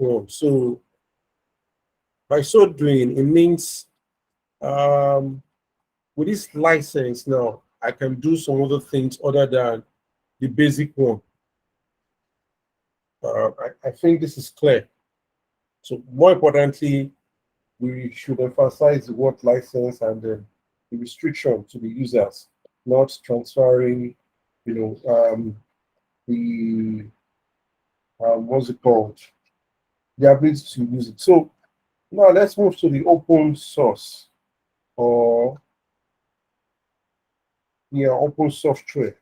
one. So by so doing, it means with this license now, I can do some other things other than the basic one. I think this is clear. So more importantly, we should emphasize the word license and the restriction to the users, not transferring, the what's it called, the ability to use it. So now let's move to the open source or open software.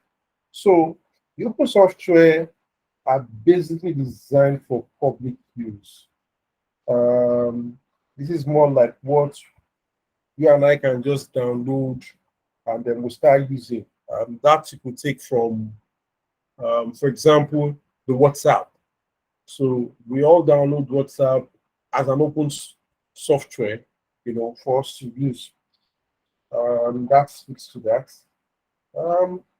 So the open software are basically designed for public use. This is more like what you and I can just download and then we'll start using. That you could take from, for example, the WhatsApp. So we all download WhatsApp as an open software, for us to use. That speaks to that.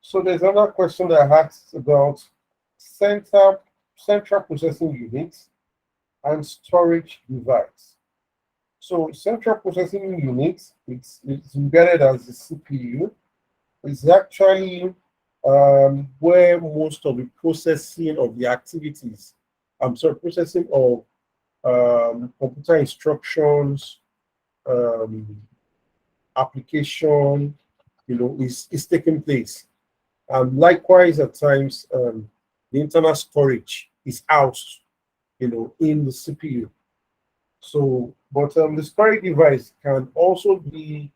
So there's another question that I asked about central processing units and storage device. So central processing unit, it's embedded as the CPU. It's actually where most of the processing of the activities, processing of computer instructions, application, is taking place. And likewise, at times, the internal storage is housed, in the CPU. So, but the storage device can also be,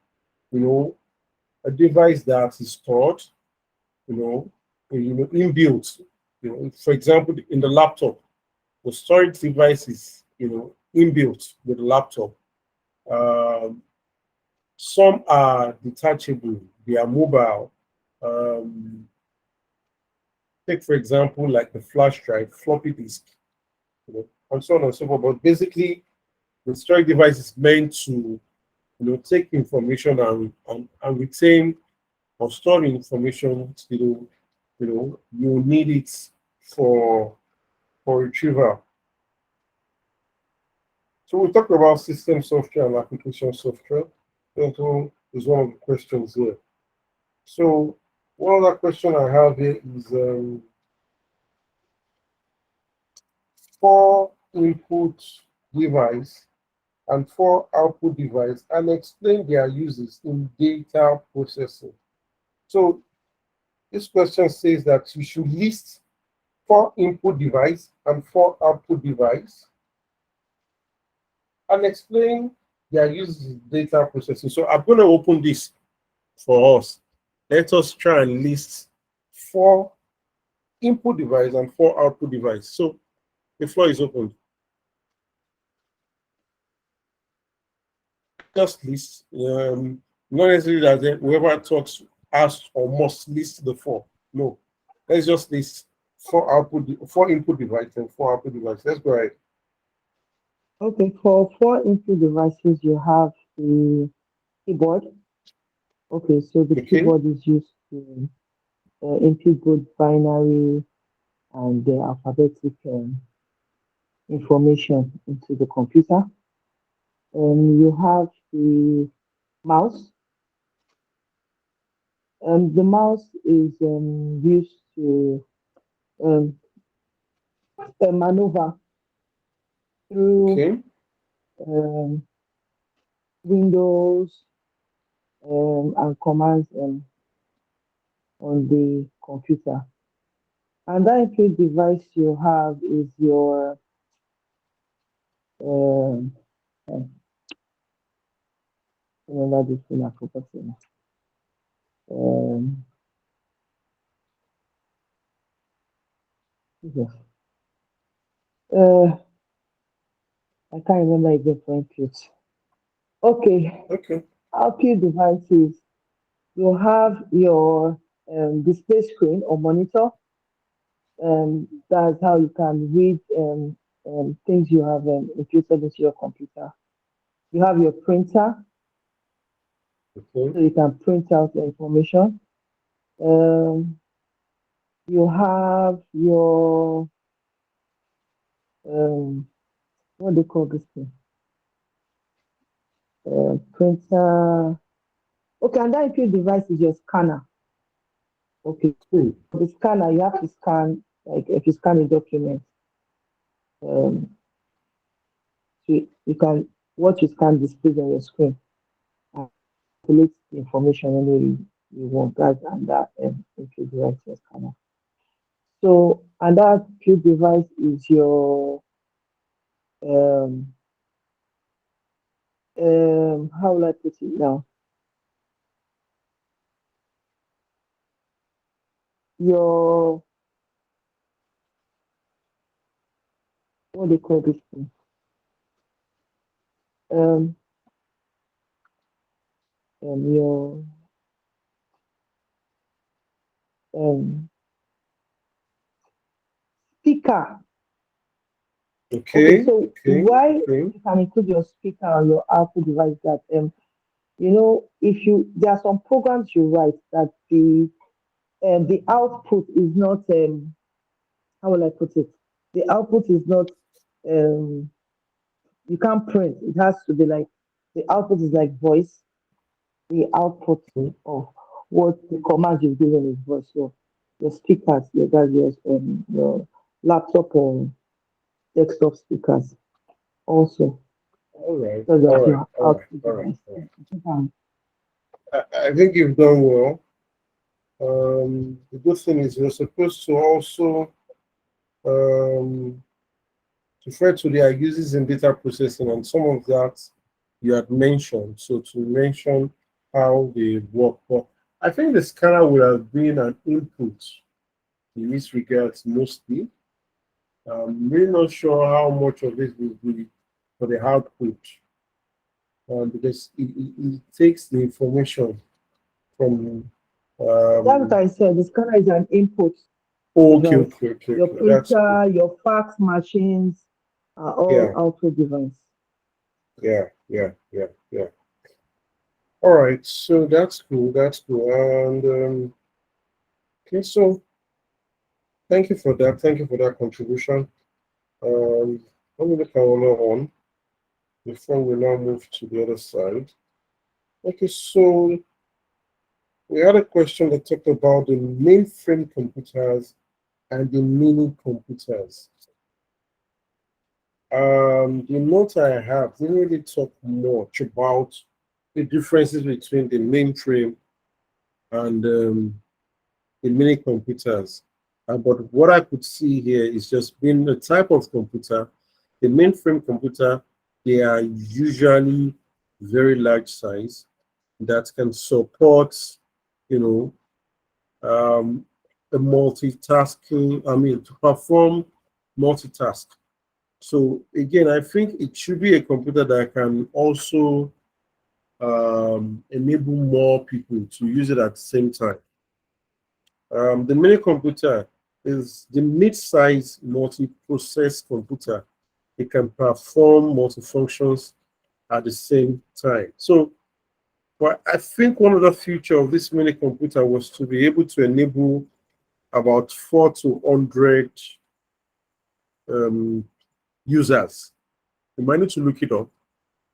a device that is stored, inbuilt. For example, in the laptop, the storage device is, inbuilt with the laptop. Some are detachable, they are mobile. Take, for example, like the flash drive, floppy disk, and so on and so forth. But basically, the storage device is meant to, take information and retain or store information. You need it for retrieval. So we talked about system software and application software. That is one of the questions here. So one other question I have here is 4 input device and 4 output device and explain their uses in data processing. So this question says that you should list 4 input device and 4 output device and explain their uses in data processing. So I'm going to open this for us. Let us try and list 4 input device and 4 output device. So the floor is open. Just list. Not necessarily that whoever talks has or must list the 4. No. Let's just list 4 input devices and 4 output devices. Let's go ahead. Okay, for 4 input devices, you have the keyboard. Okay, so the keyboard is used to input both binary and the alphabetic information into the computer. You have the mouse. The mouse is used to maneuver through windows and commands on the computer. And that input device you have is your remember this thing I forgot. I can't remember again for input. Okay. Output devices. You have your display screen or monitor. That's how you can read things you have imputed into your computer. You have your printer, so you can print out the information. You have your what they call this thing? Printer. Okay, and that input device is your scanner. Okay, Cool. the scanner, you have to scan, like if you scan a document, um, you can, what you scan displays on your screen and calculate the information anyway you want. That's and that input device, your scanner. So, and that input device is your, um, how will I put it now? Your, what do you call this thing? Um, your, um, speaker. Okay, Okay. so Okay. why Okay. you can include your speaker on your output device that if you there are some programs you write that the output is not how will I put it? The output is not um you can't print. It has to be like the output is like voice. The output Mm. of what the command you've given is voice. So your speakers, your laptop or desktop speakers also. All right. So All that's right. your All right. output All right. device. All Yeah, right. I think I'm I think you've done well. The good thing is you're supposed to also um, refer to their uses in data processing, and some of that you had mentioned. So to mention how they work. But I think the scanner would have been an input in this regard mostly. I'm really not sure how much of it will be for the output, because it takes the information from. That's what Um, I said. The scanner is an input okay, device. okay, okay, Your okay. That's cool. printer, your fax machines are all Yeah, output device. yeah, yeah, yeah, yeah. All right, so that's cool. That's cool. And okay, so thank you for that. Thank you for that contribution. Um, let me look at another one before we now move to the other side. Okay, so we had a question that talked about the mainframe computers and the mini computers. The note I have didn't really talk much about the differences between the mainframe and the mini computers. But what I could see here is just being a type of computer. The mainframe computer, they are usually very large size that can support, you know, a multitasking, I mean, to perform multitask. So again, I think it should be a computer that can also enable more people to use it at the same time. The mini computer is the mid-size multi-process computer. It can perform multi-functions at the same time. So, but I think one of the future of this mini computer was to be able to enable about 4 to 100 um, users. You might need to look it up,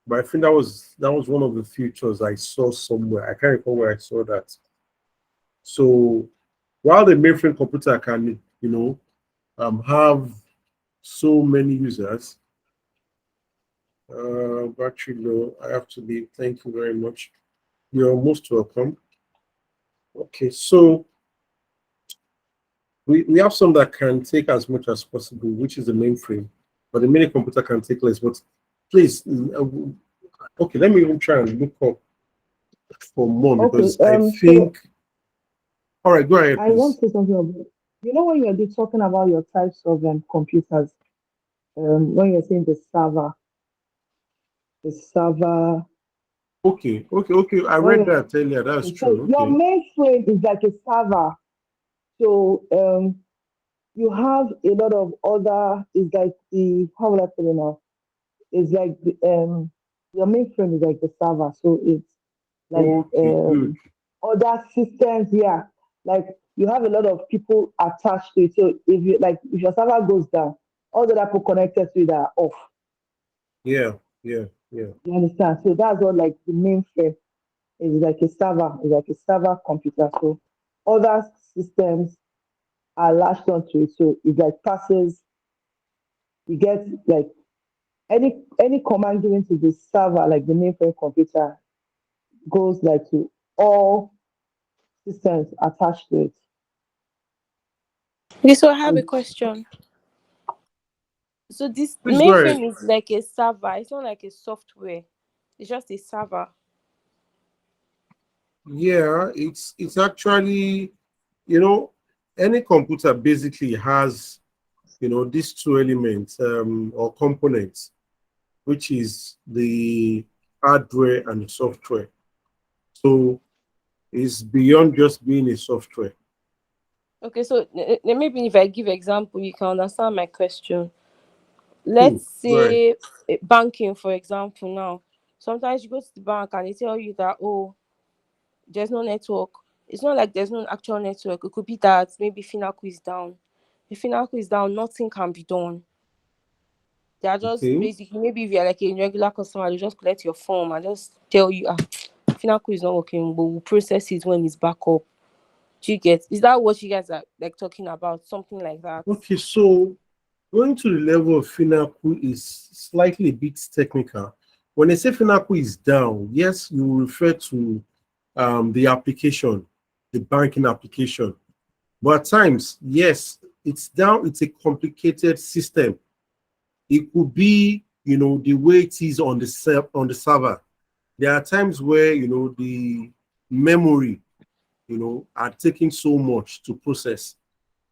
but I think that was one of the features I saw somewhere. I can't recall where I saw that. So while the mainframe computer can, have so many users, battery low. I have to leave. Thank you very much. You're most welcome. Okay, so we have some that can take as much as possible, which is the mainframe, but the mini computer can take less. But please, okay, let me even try and look up for more Okay, because I so think. All right, go ahead, I want please. to say something about when you're talking about your types of computers, when you're saying the server, Okay, okay, okay. I when read you're that earlier. That's so true. your Okay. mainframe is like a server. So you have a lot of other. It's like the how will I put it now? It's like your mainframe is like the server. So it's like Okay, good. other systems. Yeah, like you have a lot of people attached to it. So if your server goes down, all the other people connected to it are off. Yeah, yeah, yeah. You understand? So that's what like the mainframe is like a server, is like a server computer. So other systems are latched onto it. So it like passes, you get like any command given to the server, like the mainframe computer, goes like to all systems attached to it. Okay, so I have a And question. So this Please go ahead. mainframe is like a server. It's not like a software. It's just a server. Yeah, it's actually, you know, any computer basically has, these two elements or components, which is the hardware and the software. So it's beyond just being a software. Okay, so maybe if I give example, you can understand my question. Let's Cool. Right. say banking, for example. Now, sometimes you go to the bank and they tell you that, oh, there's no network. It's not like there's no actual network. It could be that maybe Finacle is down. If Finacle is down, nothing can be done. They are just Okay. basically, maybe if you're like a regular customer, they just collect your form and just tell you, Finacle is not working, but we'll process it when it's back up. Do you get? Is that what you guys are like talking about? Something like that? Okay. So going to the level of Finaku is slightly a bit technical. When I say Finaku is down, yes, you refer to the application, the banking application. But at times, yes, it's down. It's a complicated system. It could be, the way it is on the server. There are times where the memory, are taking so much to process.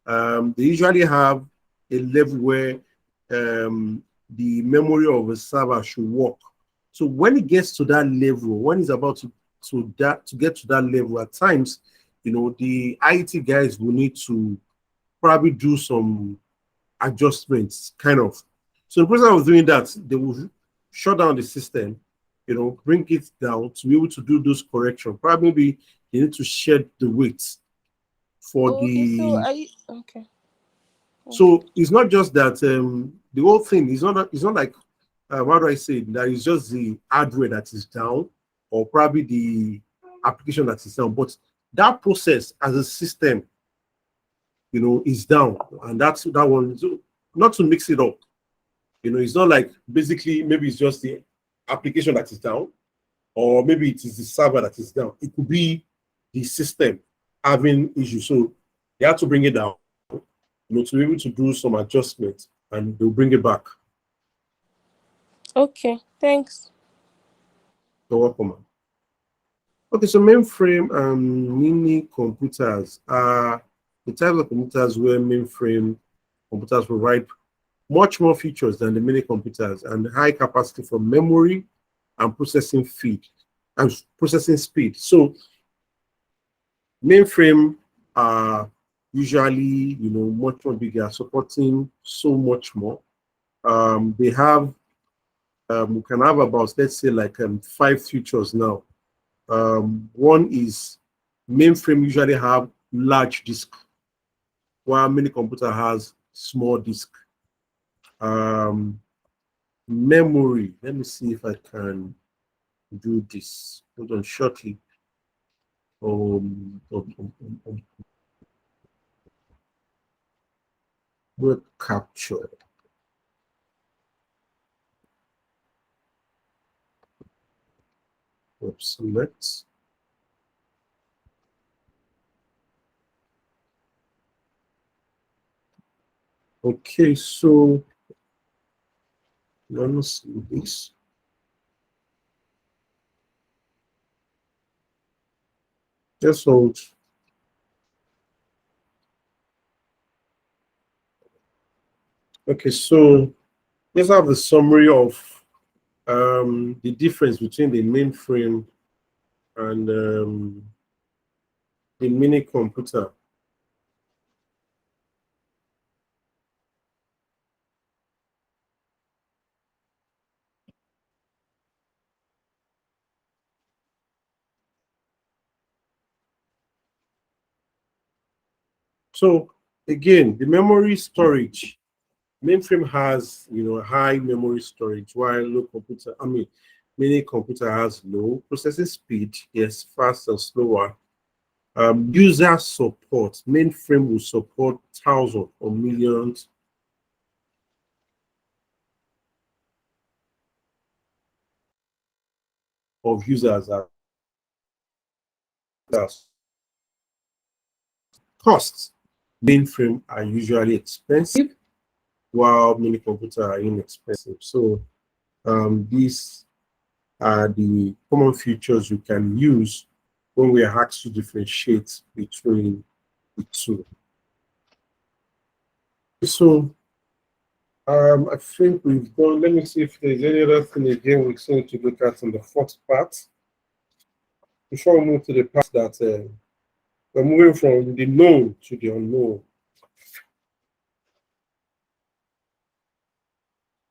They usually have a level where the memory of a server should work. So when it gets to that level, when it's about to get to that level, at times, the IT guys will need to probably do some adjustments, kind of. So the process of doing that, they will shut down the system, bring it down to be able to do those corrections. Probably maybe they need to shed the weight for Oh, okay, so the. I okay. So it's not just that the whole thing is not. It's not like how do I say it? That it's just the hardware that is down, or probably the application that is down. But that process as a system, is down, and that's that one. So not to mix it up. It's not like basically maybe it's just the application that is down, or maybe it is the server that is down. It could be the system having issues. So they have to bring it down, to be able to do some adjustments, and they'll bring it back. Okay, thanks. You're welcome. Man. Okay, so mainframe and mini computers are the types of computers where mainframe computers provide much more features than the mini computers and high capacity for memory and processing speed. So mainframe are usually, much more bigger, supporting so much more. They have we can have about, let's say, like 5 features now. One is mainframe usually have large disk, while mini computer has small disk. Um, Memory. Let me see if I can do this. Hold on shortly. Um, um, um, um, um, Word capture. Select. Okay, so let me see this. Just hold. Okay, so let's have the summary of the difference between the mainframe and the mini computer. So again, the memory storage. mainframe has, high memory storage, while many computer has low processing speed, yes, fast and slower. User support, mainframe will support thousands or millions of users. Costs, mainframe are usually expensive, while many computers are inexpensive. So these are the common features you can use when we are asked to differentiate between the two. So I think we've done. Let me see if there's any other thing again we're going to look at in the fourth part. Before we move to the part that we're moving from the known to the unknown.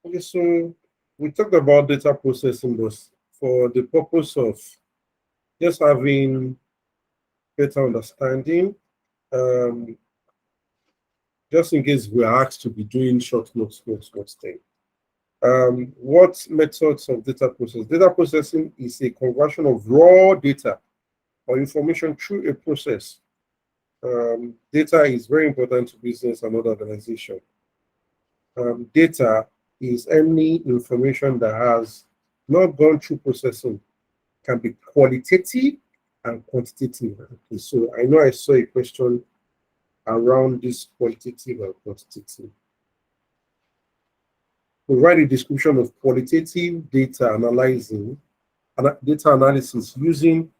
Okay, so we talked about data processing, but for the purpose of just having better understanding, just in case we are asked to be doing short notes thing. What methods of data processing? Data processing is a conversion of raw data or information through a process. Data is very important to business and other organization. Data is any information that has not gone through processing. Can be qualitative and quantitative. Okay, so I know I saw a question around this qualitative and quantitative. We write a description of qualitative data analysis using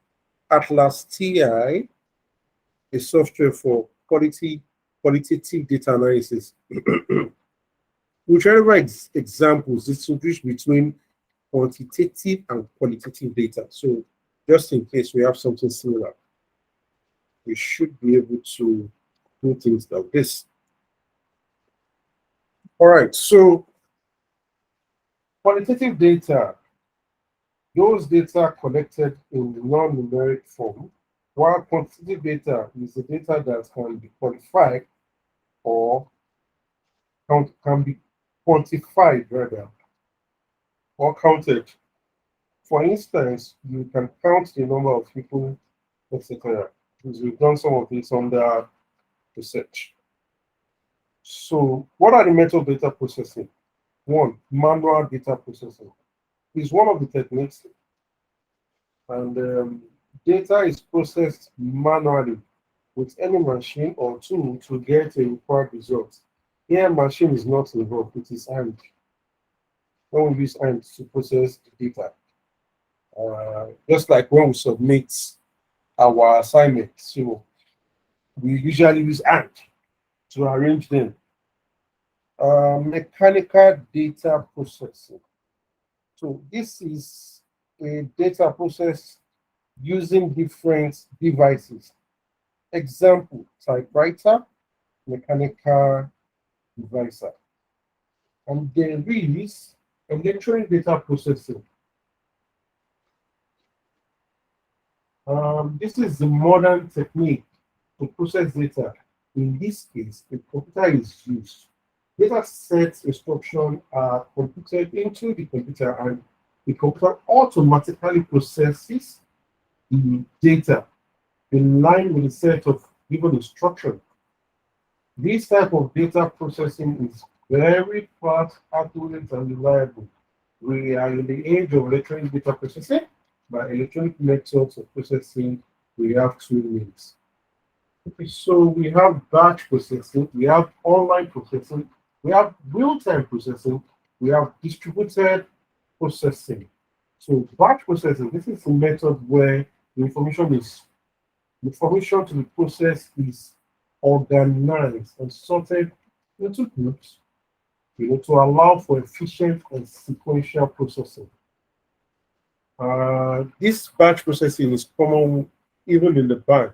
Atlas TI, a software for qualitative data analysis. We'll try to write examples distinguish between quantitative and qualitative data. So just in case we have something similar, we should be able to do things like this. All right, so qualitative data, those data collected in non-numeric form, while quantitative data is the data that can be qualified or can be quantified rather, or counted. For instance, you can count the number of people, etc. Because we've done some of this under research. So, what are the methods of data processing? One, manual data processing is one of the techniques, and data is processed manually with any machine or tool to get a required result. Here, machine is not involved; it is hand. When we use hand to process the data, just like when we submit our assignments, so we usually use hand to arrange them. Mechanical data processing. So this is a data process using different devices. Example, typewriter, mechanical device. And there is electronic data processing. This is the modern technique to process data. In this case, the computer is used. Data set instructions are computed into the computer, and the computer automatically processes the data in line with the set of given instructions. This type of data processing is very fast, accurate, and reliable. We are in the age of electronic data processing. By electronic methods of processing, we have two means. Okay, so we have batch processing, we have online processing, we have real-time processing, we have distributed processing. So batch processing, this is a method where the information to be processed is organized and sorted into groups, to allow for efficient and sequential processing. This batch processing is common even in the bank,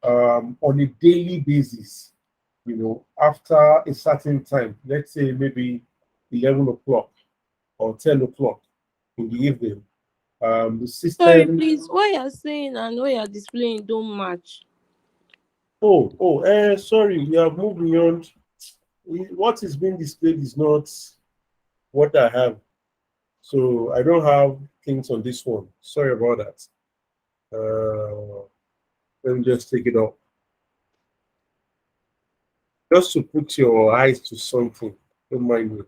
on a daily basis, after a certain time, let's say maybe 11 o'clock or 10 o'clock in the evening. The system. Sorry, please. What you're saying and what you're displaying don't match. Sorry, you have moved beyond. what is being displayed is not what I have. So I don't have things on this one. Sorry about that. Let me just take it off. Just to put your eyes to something. Don't mind me.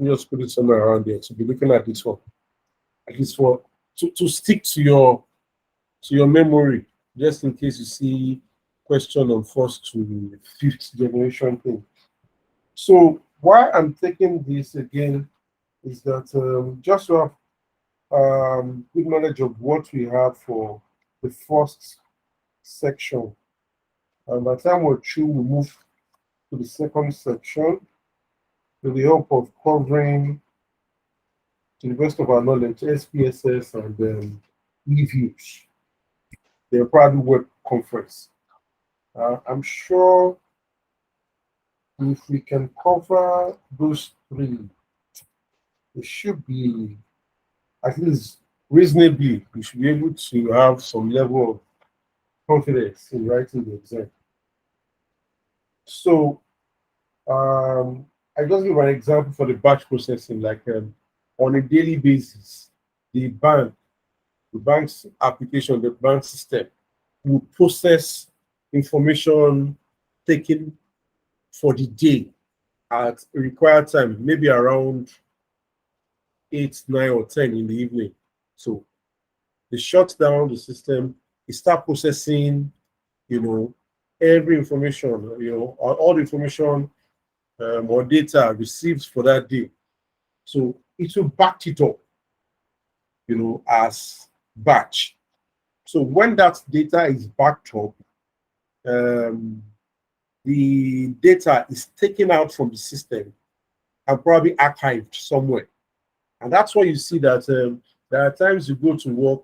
Just put it somewhere around there to be looking at this one. At least for to stick to your memory, just in case you see question on first to fifth generation thing. So why I'm taking this again is that just to have good knowledge of what we have for the first section. And by the time we're through, we move to the second section with the help of covering, to the best of our knowledge, SPSS and reviews. The Private Web Conference. I'm sure if we can cover those three, it should be at least reasonably, we should be able to have some level of confidence in writing the exam. So I just give an example for the batch processing, like on a daily basis, the bank's application, the bank system will process information taken for the day at a required time, maybe around 8, 9, or 10 in the evening. So they shut down the system, they start processing, every information, all the information or data received for that day. So it will back it up, as batch. So when that data is backed up, the data is taken out from the system and probably archived somewhere. And that's why you see that there are times you go to work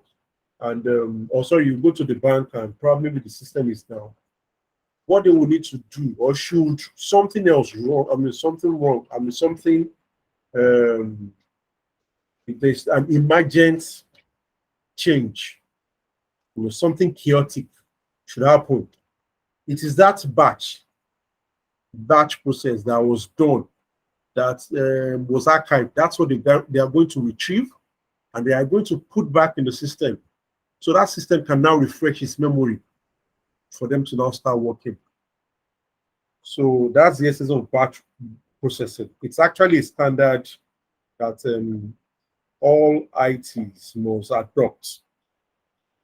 and also you go to the bank and probably the system is down. What they will need to do, or should something else wrong, something wrong, something, if there's an emergent change, something chaotic should happen. It is that batch process that was done, that was archived. That's what they are going to retrieve, and they are going to put back in the system. So that system can now refresh its memory for them to now start working. So that's the essence of batch processing. It's actually a standard that all ITs must adopt.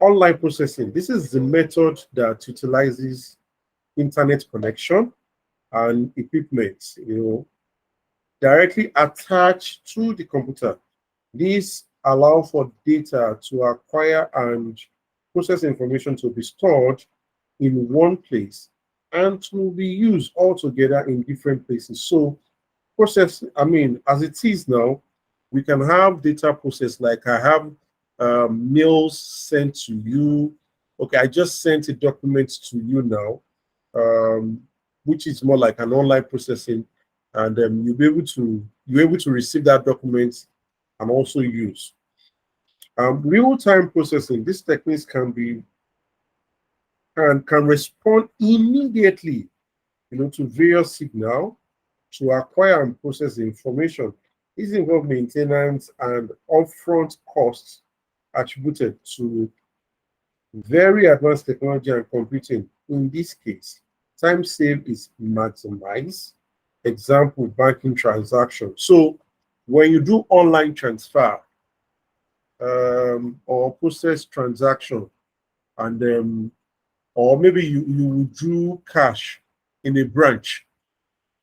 Online processing. This is the method that utilizes internet connection and equipment, directly attached to the computer. These allow for data to acquire and process information to be stored in one place and to be used all together in different places. So process, as it is now, we can have data processed, like I have mails sent to you. Okay, I just sent a document to you now, which is more like an online processing, and you're able to receive that document and also use. Real-time processing. These techniques can respond immediately, to various signals to acquire and process the information. These involve maintenance and upfront costs attributed to very advanced technology and computing. In this case, time saved is maximized. Example, banking transaction. So when you do online transfer or process transaction, and or maybe you withdrew cash in a branch,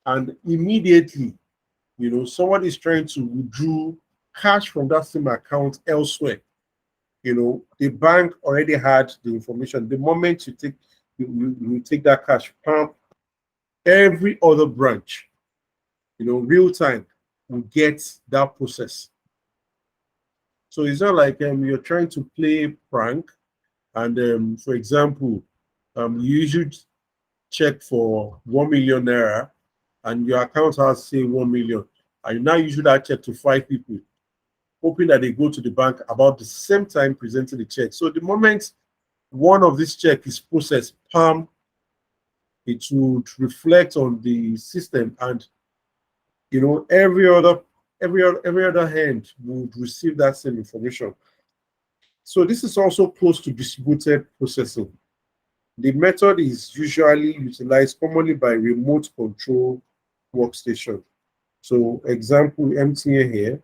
and immediately, somebody is trying to withdraw cash from that same account elsewhere. The bank already had the information. The moment you take that cash, every other branch, real time, will get that process. So it's not like you're trying to play prank, and for example, you usually check for 1 million naira, and your account has say 1 million, and you now issue that check to 5 people, hoping that they go to the bank about the same time presenting the check. So the moment one of these check is processed, it would reflect on the system, and every other hand would receive that same information. So this is also close to distributed processing. The method is usually utilized commonly by remote control workstation. So example, MTN here,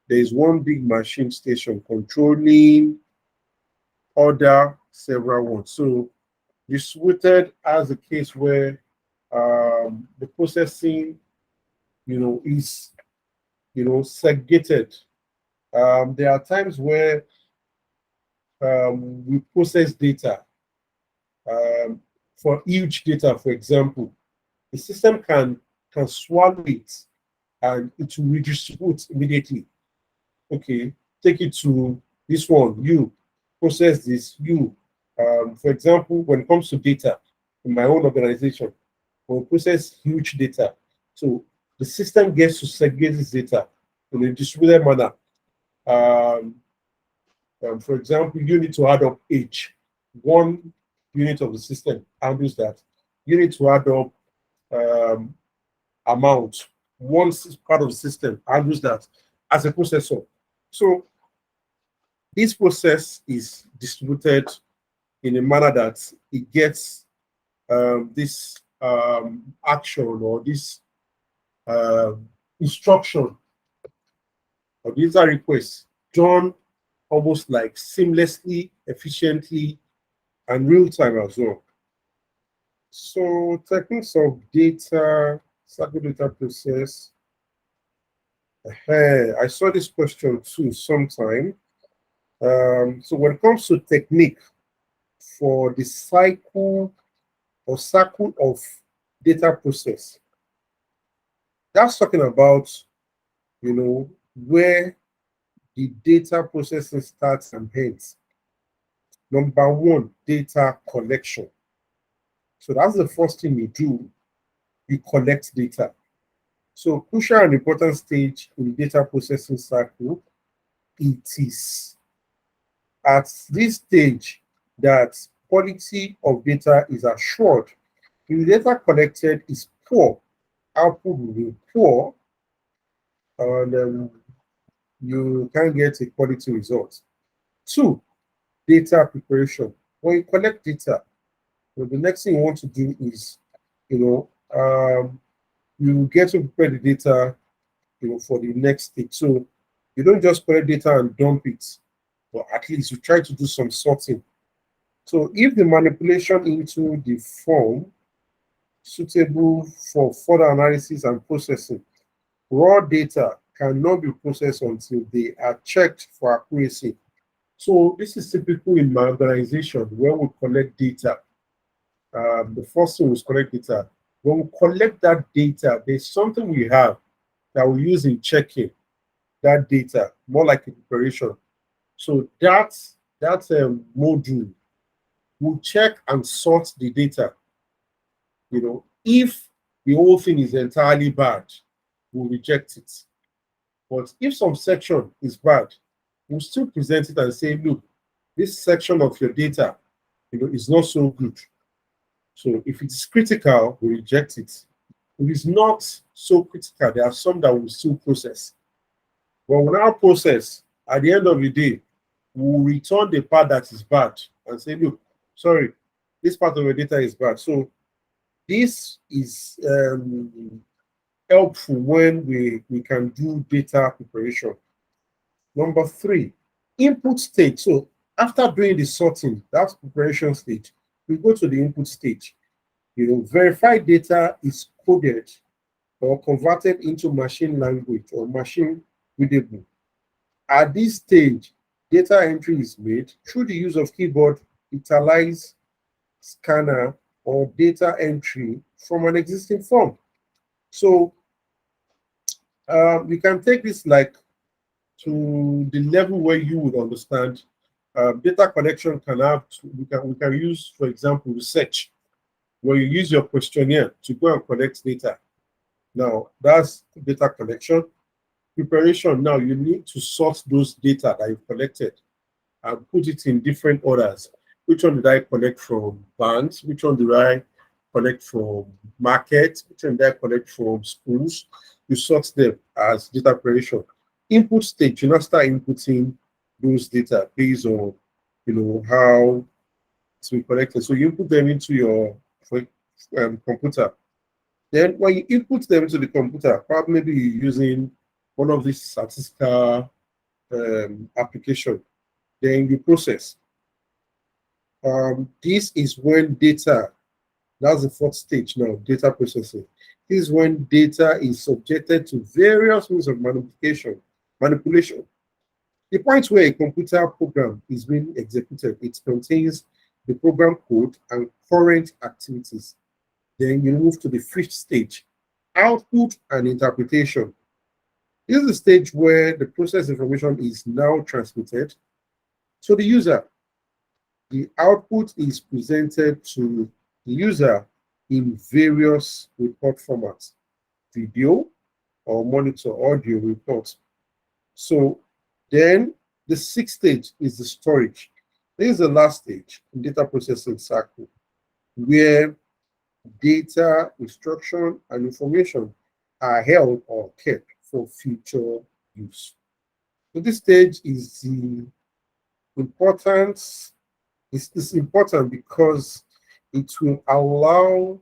there is one big machine station controlling other several ones. So distributed as a case where the processing, is, segregated. There are times where we process data. For huge data, for example, the system can swallow it and it will redistribute immediately. Okay, take it to this one, you process this, you. For example, when it comes to data in my own organization, we process huge data. So the system gets to segregate this data in a distributed manner. For example, you need to add up age. One unit of the system handles that. You need to add up amount. One part of the system handles that as a processor. So this process is distributed in a manner that it gets this action or this instruction or user request done almost like seamlessly, efficiently, and real time as well. So techniques of data, cycle data process. I saw this question too sometime. So when it comes to technique for the cycle or circle of data process, that's talking about, where the data processing starts and ends. Number one, data collection. So that's the first thing you do. You collect data. So crucial and important stage in data processing cycle, it is at this stage that quality of data is assured. If the data collected is poor, output will be poor, and you can't get a quality result. Two, data preparation. When you collect data, the next thing you want to do is, you get to prepare the data, for the next stage. So you don't just collect data and dump it, but at least you try to do some sorting. So if the manipulation into the form suitable for further analysis and processing, raw data cannot be processed until they are checked for accuracy. So this is typical in my organization where we collect data. The first thing is collect data. When we collect that data, there's something we have that we use in checking that data, more like a preparation. So that module will check and sort the data. If the whole thing is entirely bad, we'll reject it. But if some section is bad, we'll still present it and say, look, this section of your data, is not so good. So if it's critical, we reject it. If it's not so critical, there are some that we'll still process. But when our process, at the end of the day, we'll return the part that is bad and say, look, sorry, this part of your data is bad. So this is helpful when we can do data preparation. Number three, input stage. So after doing the sorting, that's preparation stage, we go to the input stage. Verified data is coded or converted into machine language or machine readable. At this stage, data entry is made through the use of keyboard, italize, scanner, or data entry from an existing form. So we can take this like to the level where you would understand data collection can have, we can use, for example, research, where you use your questionnaire to go and collect data. Now, that's data collection. Preparation, now you need to sort those data that you've collected and put it in different orders. Which one did I collect from banks? Which one did I collect from markets, which one did I collect from schools. You sort them as data preparation. Input stage, you now start inputting those data based on how to be collected. So you input them into your computer. Then when you input them into the computer, probably maybe you're using one of these statistical application. Then you process. This is when data, that's the fourth stage now, data processing. This is when data is subjected to various means of manipulation. The point where a computer program is being executed, it contains the program code and current activities. Then you move to the fifth stage, output and interpretation. This is the stage where the process information is now transmitted to the user. The output is presented to the user in various report formats, video or monitor audio reports. So then the sixth stage is the storage. This is the last stage in data processing cycle, where data, instruction, and information are held or kept for future use. So this stage is the importance. It's important because it will allow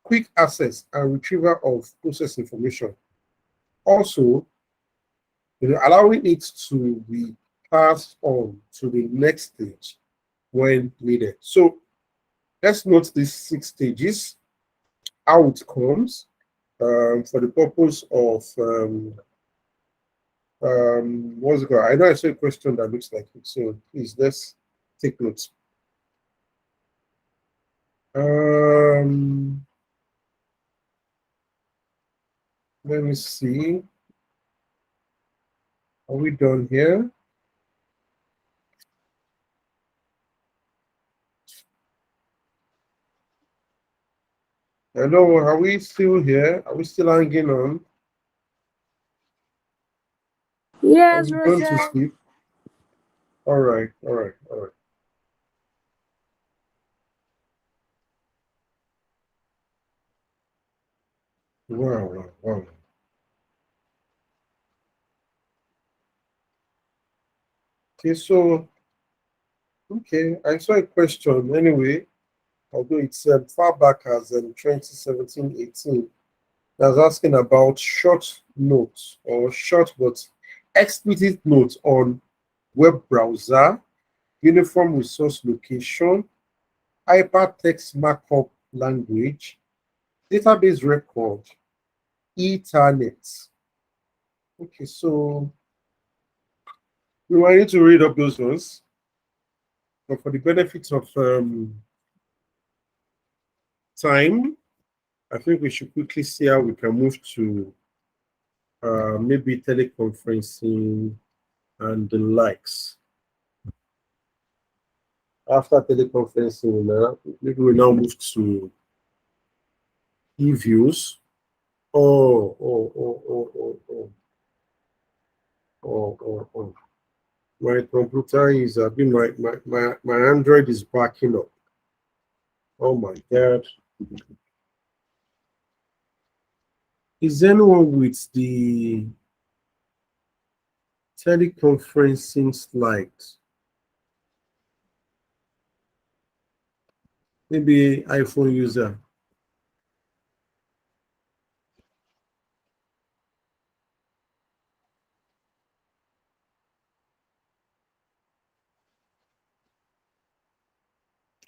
quick access and retrieval of process information. Also, allowing it to be passed on to the next stage when needed. So let's note these 6 stages, how it comes for the purpose of what's it called? I know I saw a question that looks like it, so please let's take notes. Let me see. Are we done here? Hello, are we still here? Are we still hanging on? Yes, Are we going to Roger. sleep? All right, all right, all right. Wow, wow, wow. Okay, so, okay, I saw a question anyway, although it's far back as 2017-18. I was asking about short notes or short but explicit notes on web browser, uniform resource location, hypertext markup language, database record, Ethernet. Okay, so we might need to read up those ones, but for the benefit of time, I think we should quickly see how we can move to maybe teleconferencing and the likes. After teleconferencing, maybe we now move to e-views. Oh. My computer is my Android is backing up. Oh my God. Is anyone with the teleconferencing slides? Maybe iPhone user.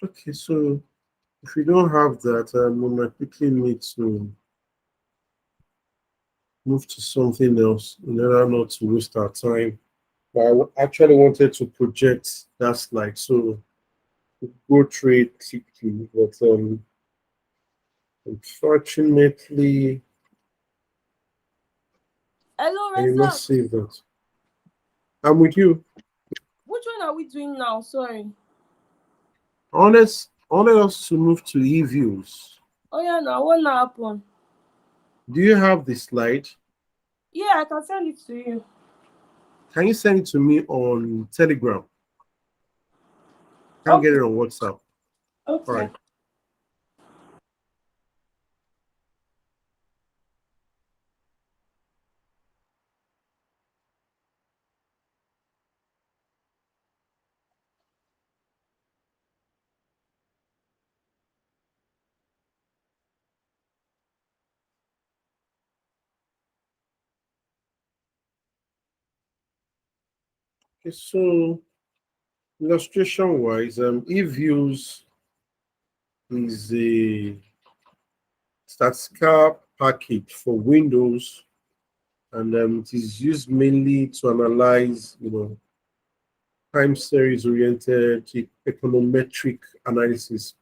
Okay, so if you don't have that, we might quickly need to move to something else in order not to waste our time. But I actually wanted to project that slide, so go through it quickly, but unfortunately, Hello, I did not Reza. save that. I'm with you. Which one are we doing now? Sorry. Honest us to move to e-views. Oh yeah, now what now happen? Do you have the slide? Yeah, I can send it to you. Can you send it to me on Telegram? Can't get it on WhatsApp. Okay. All right. Okay, so illustration wise, eViews is a statistical package for Windows, and it is used mainly to analyze, time series oriented econometric analysis.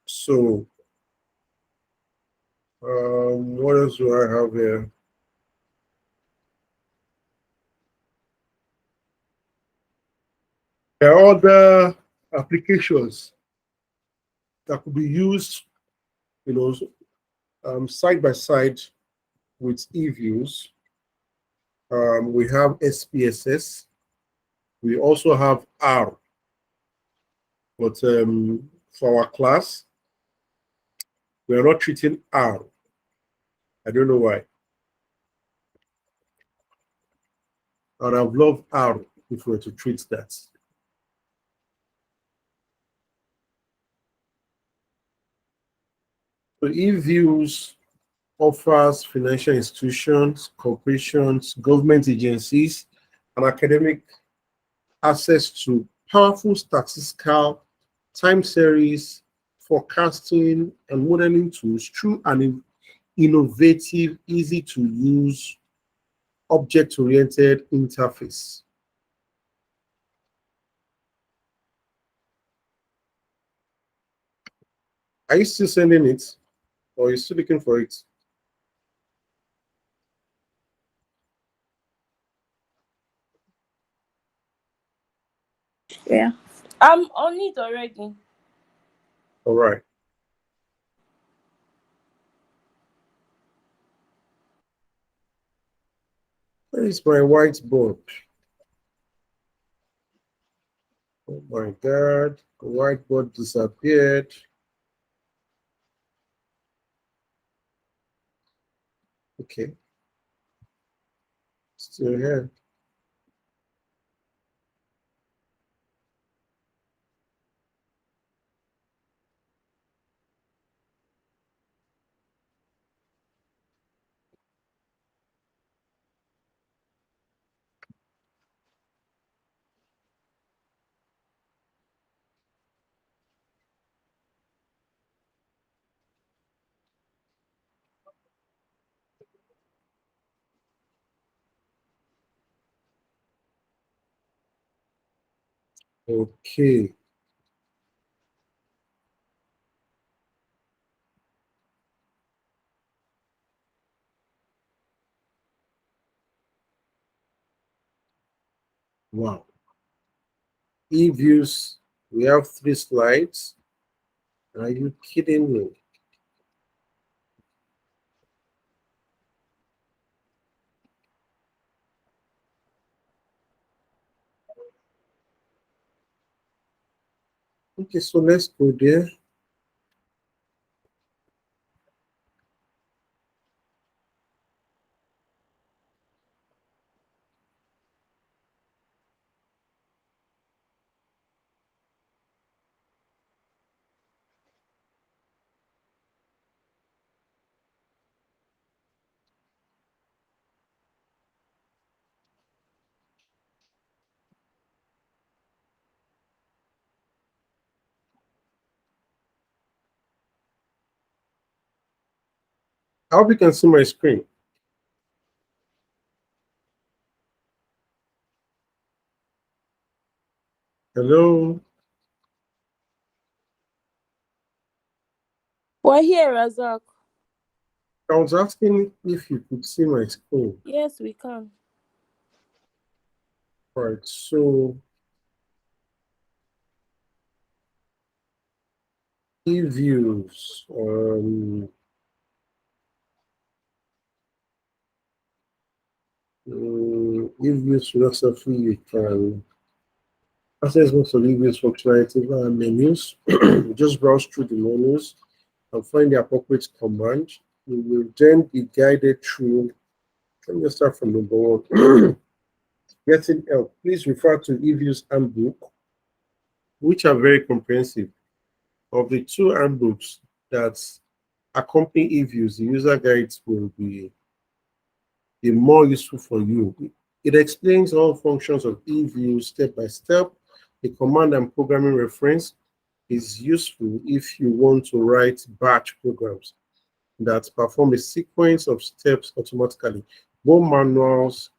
So, what else do I have here? There are other applications that could be used, side by side with eViews. We have SPSS. We also have R. But for our class, we are not treating R. I don't know why. I'd have loved R if we were to treat that. So eViews offers financial institutions, corporations, government agencies, and academic access to powerful statistical time series, forecasting, and modeling tools through an innovative, easy to use, object-oriented interface. Are you still sending it, or are you still looking for it? Yeah. I'm on it already. All right. Where is my whiteboard? Oh my God, the whiteboard disappeared. Okay. Still here. Okay. Wow. eViews, we have 3 slides. Are you kidding me? Okay, so let's go there. I hope you can see my screen. Hello? We're here, Razak. I was asking if you could see my screen. Yes, we can. Right, so eViews, eViews philosophy, you can access most of eViews functionality via menus. Just browse through the menus and find the appropriate command. You will then be guided through. Let me start from number 1. Getting help. Please refer to eViews handbook, which are very comprehensive. Of the 2 handbooks that accompany eViews, the user guides will be more useful for you. It explains all functions of eViews step by step. The command and programming reference is useful if you want to write batch programs that perform a sequence of steps automatically. Both manuals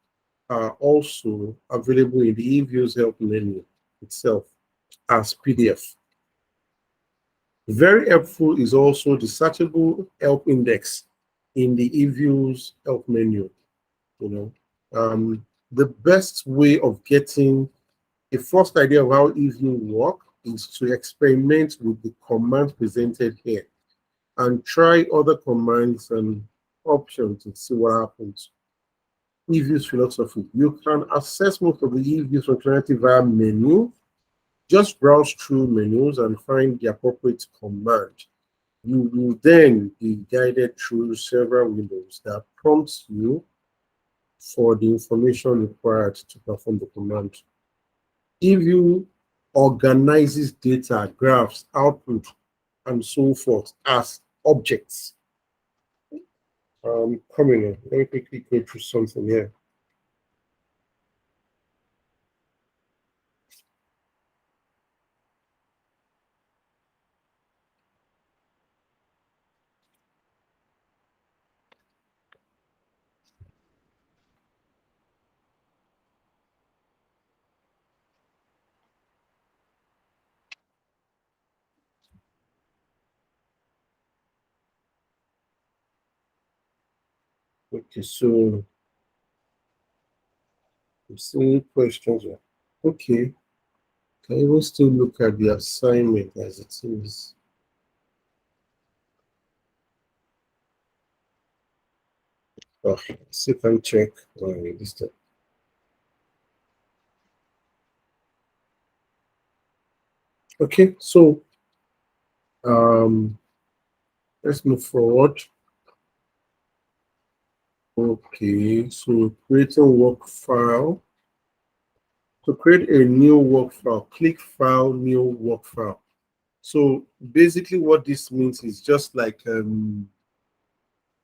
are also available in the eViews help menu itself as PDF. Very helpful is also the searchable help index in the eViews help menu. The best way of getting a first idea of how eView work is to experiment with the command presented here and try other commands and options and see what happens. eViews philosophy. You can access most of the eViews functionality via menu. Just browse through menus and find the appropriate command. You will then be guided through several windows that prompts you for the information required to perform the command. eView organizes data, graphs, output, and so forth as objects. Coming in, let me quickly go through something here. Okay, so I'm seeing questions here. Okay, can we still look at the assignment as it is? Oh, see if I can check this time. Okay, so let's move forward. Okay, so creating work file. To create a new work file, click File, New Work File. So basically what this means is just like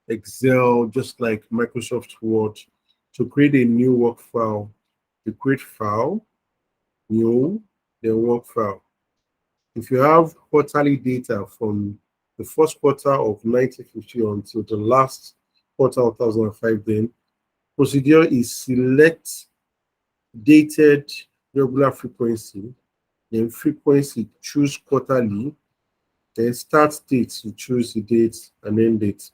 Excel, just like Microsoft Word. To create a new work file, you create File, New, then Work File. If you have quarterly data from the first quarter of 1950 until the last quarter of 2005, then procedure is select dated regular frequency, then frequency choose quarterly, then start date you choose the date and end date.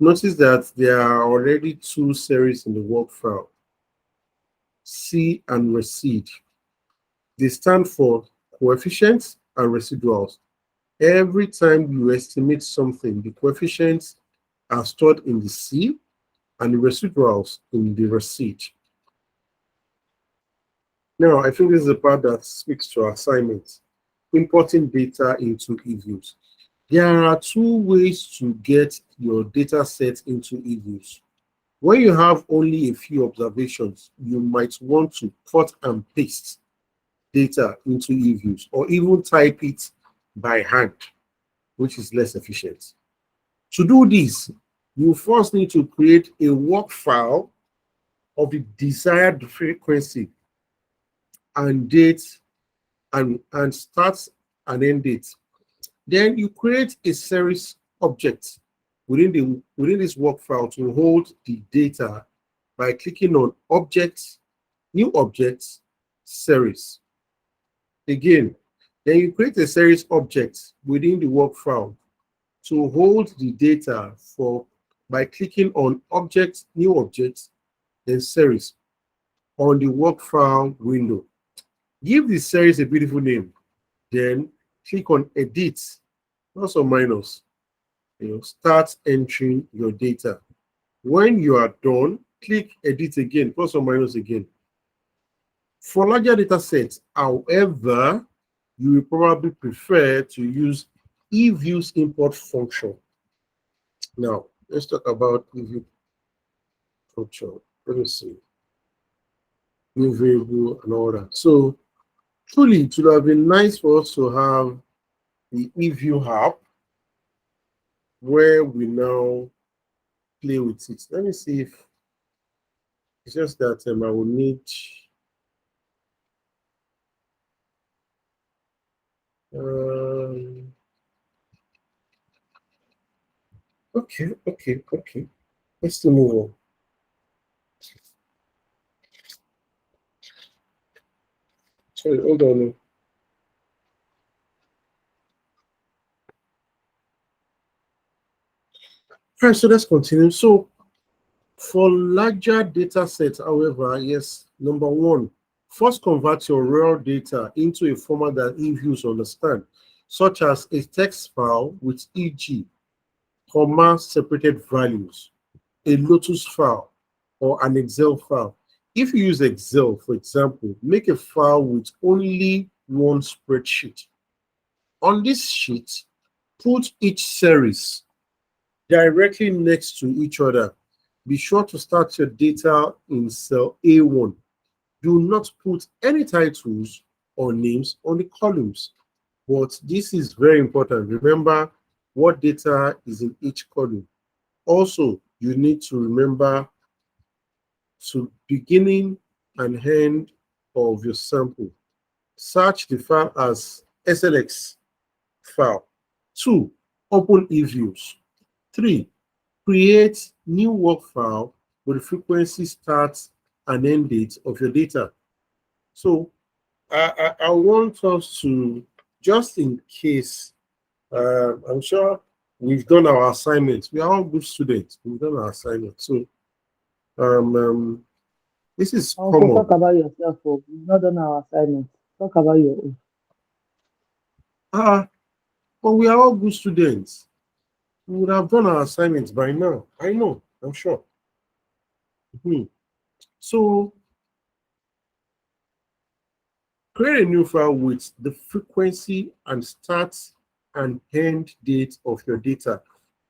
Notice that there are already two series in the work file, C and recede. They stand for coefficients and residuals. Every time you estimate something, the coefficients are stored in the C and the residuals in the recede. Now, I think this is the part that speaks to assignments, importing data into eViews. There are two ways to get your data set into eViews. When you have only a few observations, you might want to cut and paste data into eViews or even type it by hand, which is less efficient. To do this, you first need to create a work file of the desired frequency and date and start and end date. Then you create a series object within this work file to hold the data by clicking on Objects, New Objects, Series. Again, then you create a series object within the work file to hold the data by clicking on Object, New Object, then Series on the work file window. Give the series a beautiful name, then click on Edit, plus or minus. Start entering your data. When you are done, click Edit again, plus or minus again. For larger data sets, however, you will probably prefer to use eViews import function. Now, let's talk about eView function. Let me see. New variable and all that. So, truly, it would have been nice for us to have the eView app where we now play with it. Let me see if It's just that I will need okay. Let's still move on. Sorry, hold on. All right, so let's continue. So for larger data sets, however, yes, number one, first convert your raw data into a format that eViews understand, such as a text file with e.g., comma separated values, a Lotus file, or an Excel file. If you use Excel, for example, make a file with only one spreadsheet. On this sheet, put each series directly next to each other. Be sure to start your data in cell A1. Do not put any titles or names on the columns. But this is very important. Remember what data is in each column. Also, you need to remember to beginning and end of your sample. Search the file as SLX file. 2. Open eViews. 3. Create new work file with the frequency start and end date of your data. So I want us to, just in case, I'm sure we've done our assignments. We are all good students. We've done our assignments. So this is common. Talk about yourself. We've not done our assignments. Talk about your own. But we are all good students. We would have done our assignments by now. I know, I'm sure. So create a new file with the frequency and start and end date of your data.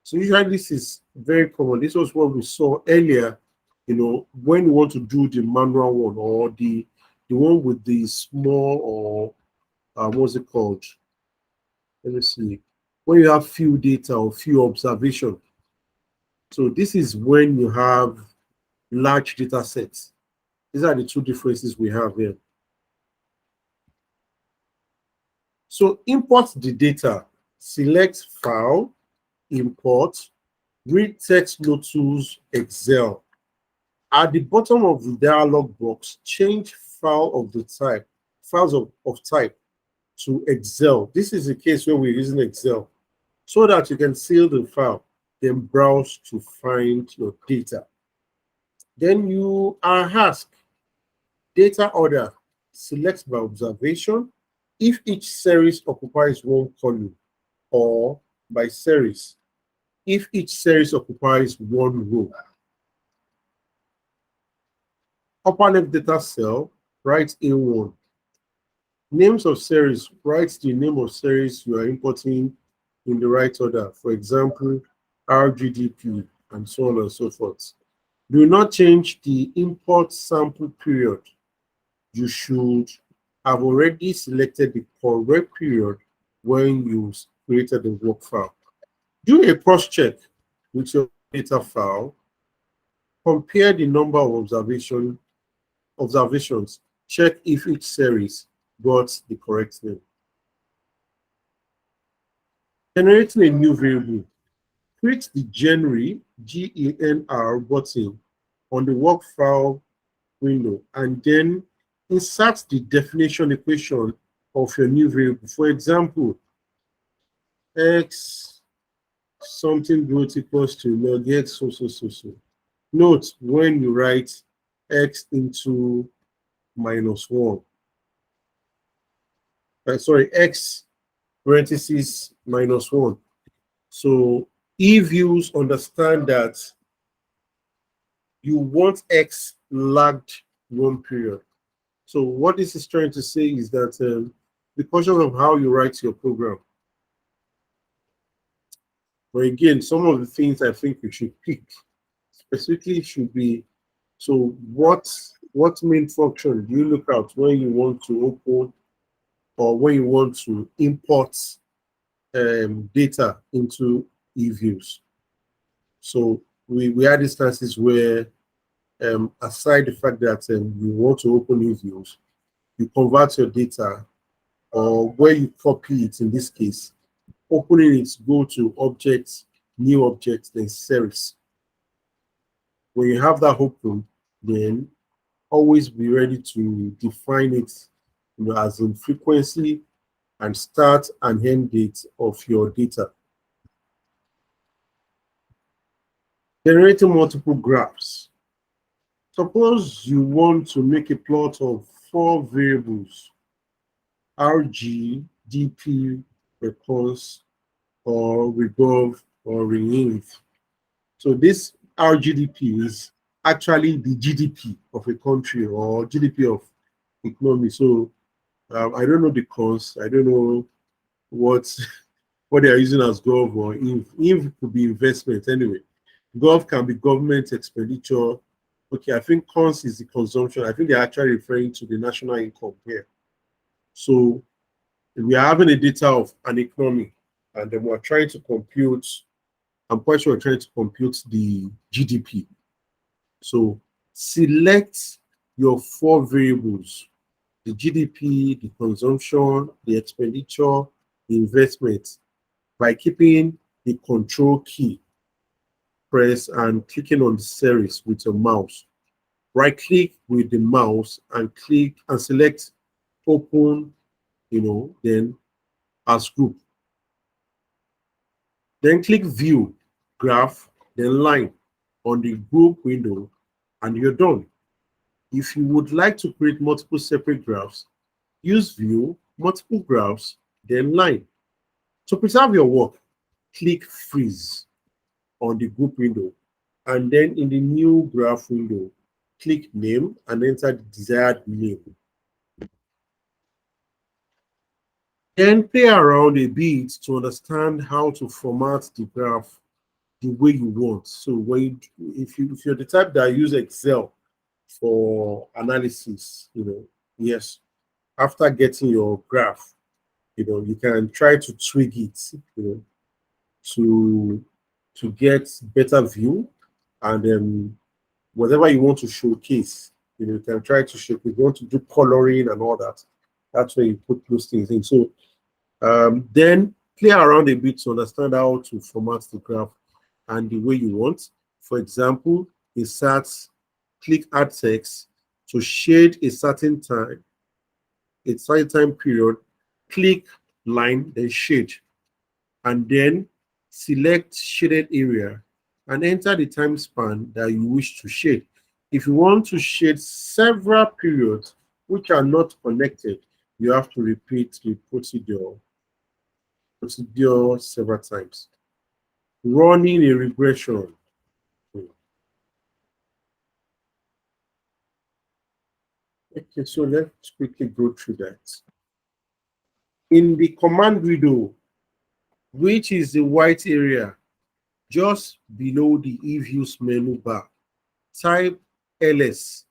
So usually this is very common. This was what we saw earlier, when you want to do the manual one, or the one with the small, or what's it called? Let me see. When you have few data or few observations. So this is when you have large data sets. These are the two differences we have here. So import the data, select File, Import, Read Text Lotus Excel. At the bottom of the dialog box, change files of type to Excel. This is the case where we're using Excel, so that you can seal the file, then browse to find your data. Then you are asked, data order, select by observation, if each series occupies one column, or by series, if each series occupies one row. Upper left data cell, write A1. Names of series, write the name of series you are importing in the right order. For example, RGDP, and so on and so forth. Do not change the import sample period. You should have already selected the correct period when you created the work file. Do a cross-check with your data file. Compare the number of observations. Check if each series got the correct name. Generating a new variable. Click the Genry, G-E-N-R button on the work file window, and then insert the definition equation of your new variable. For example, x something growth equals to log x so. Note when you write x into -1. X parentheses -1. So eViews understand that you want x lagged one period. So what this is trying to say is that because of how you write your program. But again, some of the things I think you should pick specifically should be, so what main function do you look at when you want to open or when you want to import data into eViews? So we had instances where aside the fact that you want to open new views, you convert your data, or where you copy it in this case, opening it, go to objects, new objects, then series. When you have that open, then always be ready to define it, as in frequency and start and end date of your data. Generating multiple graphs. Suppose you want to make a plot of 4 variables, RG, DP, response, or regov, or reinf. So this RGDP is actually the GDP of a country, or GDP of economy. So I don't know the cons. I don't know what they are using as gov or inv. Inv could be investment anyway. Gov can be government expenditure. Okay, I think cons is the consumption. I think they're actually referring to the national income here. So we are having a data of an economy, and then we're trying to compute. I'm quite sure we're trying to compute the GDP. So select your 4 variables: the GDP, the consumption, the expenditure, the investment, by keeping the control key press and clicking on the series with your mouse. Right click with the mouse and click and select open, then as group. Then click view, graph, then line on the group window, and you're done. If you would like to create multiple separate graphs, use view, multiple graphs, then line. To preserve your work, click freeze on the group window, and then in the new graph window, click name and enter the desired name. Then play around a bit to understand how to format the graph the way you want. So if you're the type that use Excel for analysis, yes, after getting your graph, you can try to tweak it, to get better view, and whatever you want to showcase, you can try to showcase. If you want to do coloring and all that, that's where you put those things in. So then play around a bit to understand how to format the graph and the way you want. For example, insert, click add text to shade a certain time period, click line, then shade, and then select shaded area and enter the time span that you wish to shade. If you want to shade several periods which are not connected, you have to repeat the procedure several times. Running a regression. Okay, so let's quickly go through that. In the command window, which is the white area just below the eViews menu bar, type ls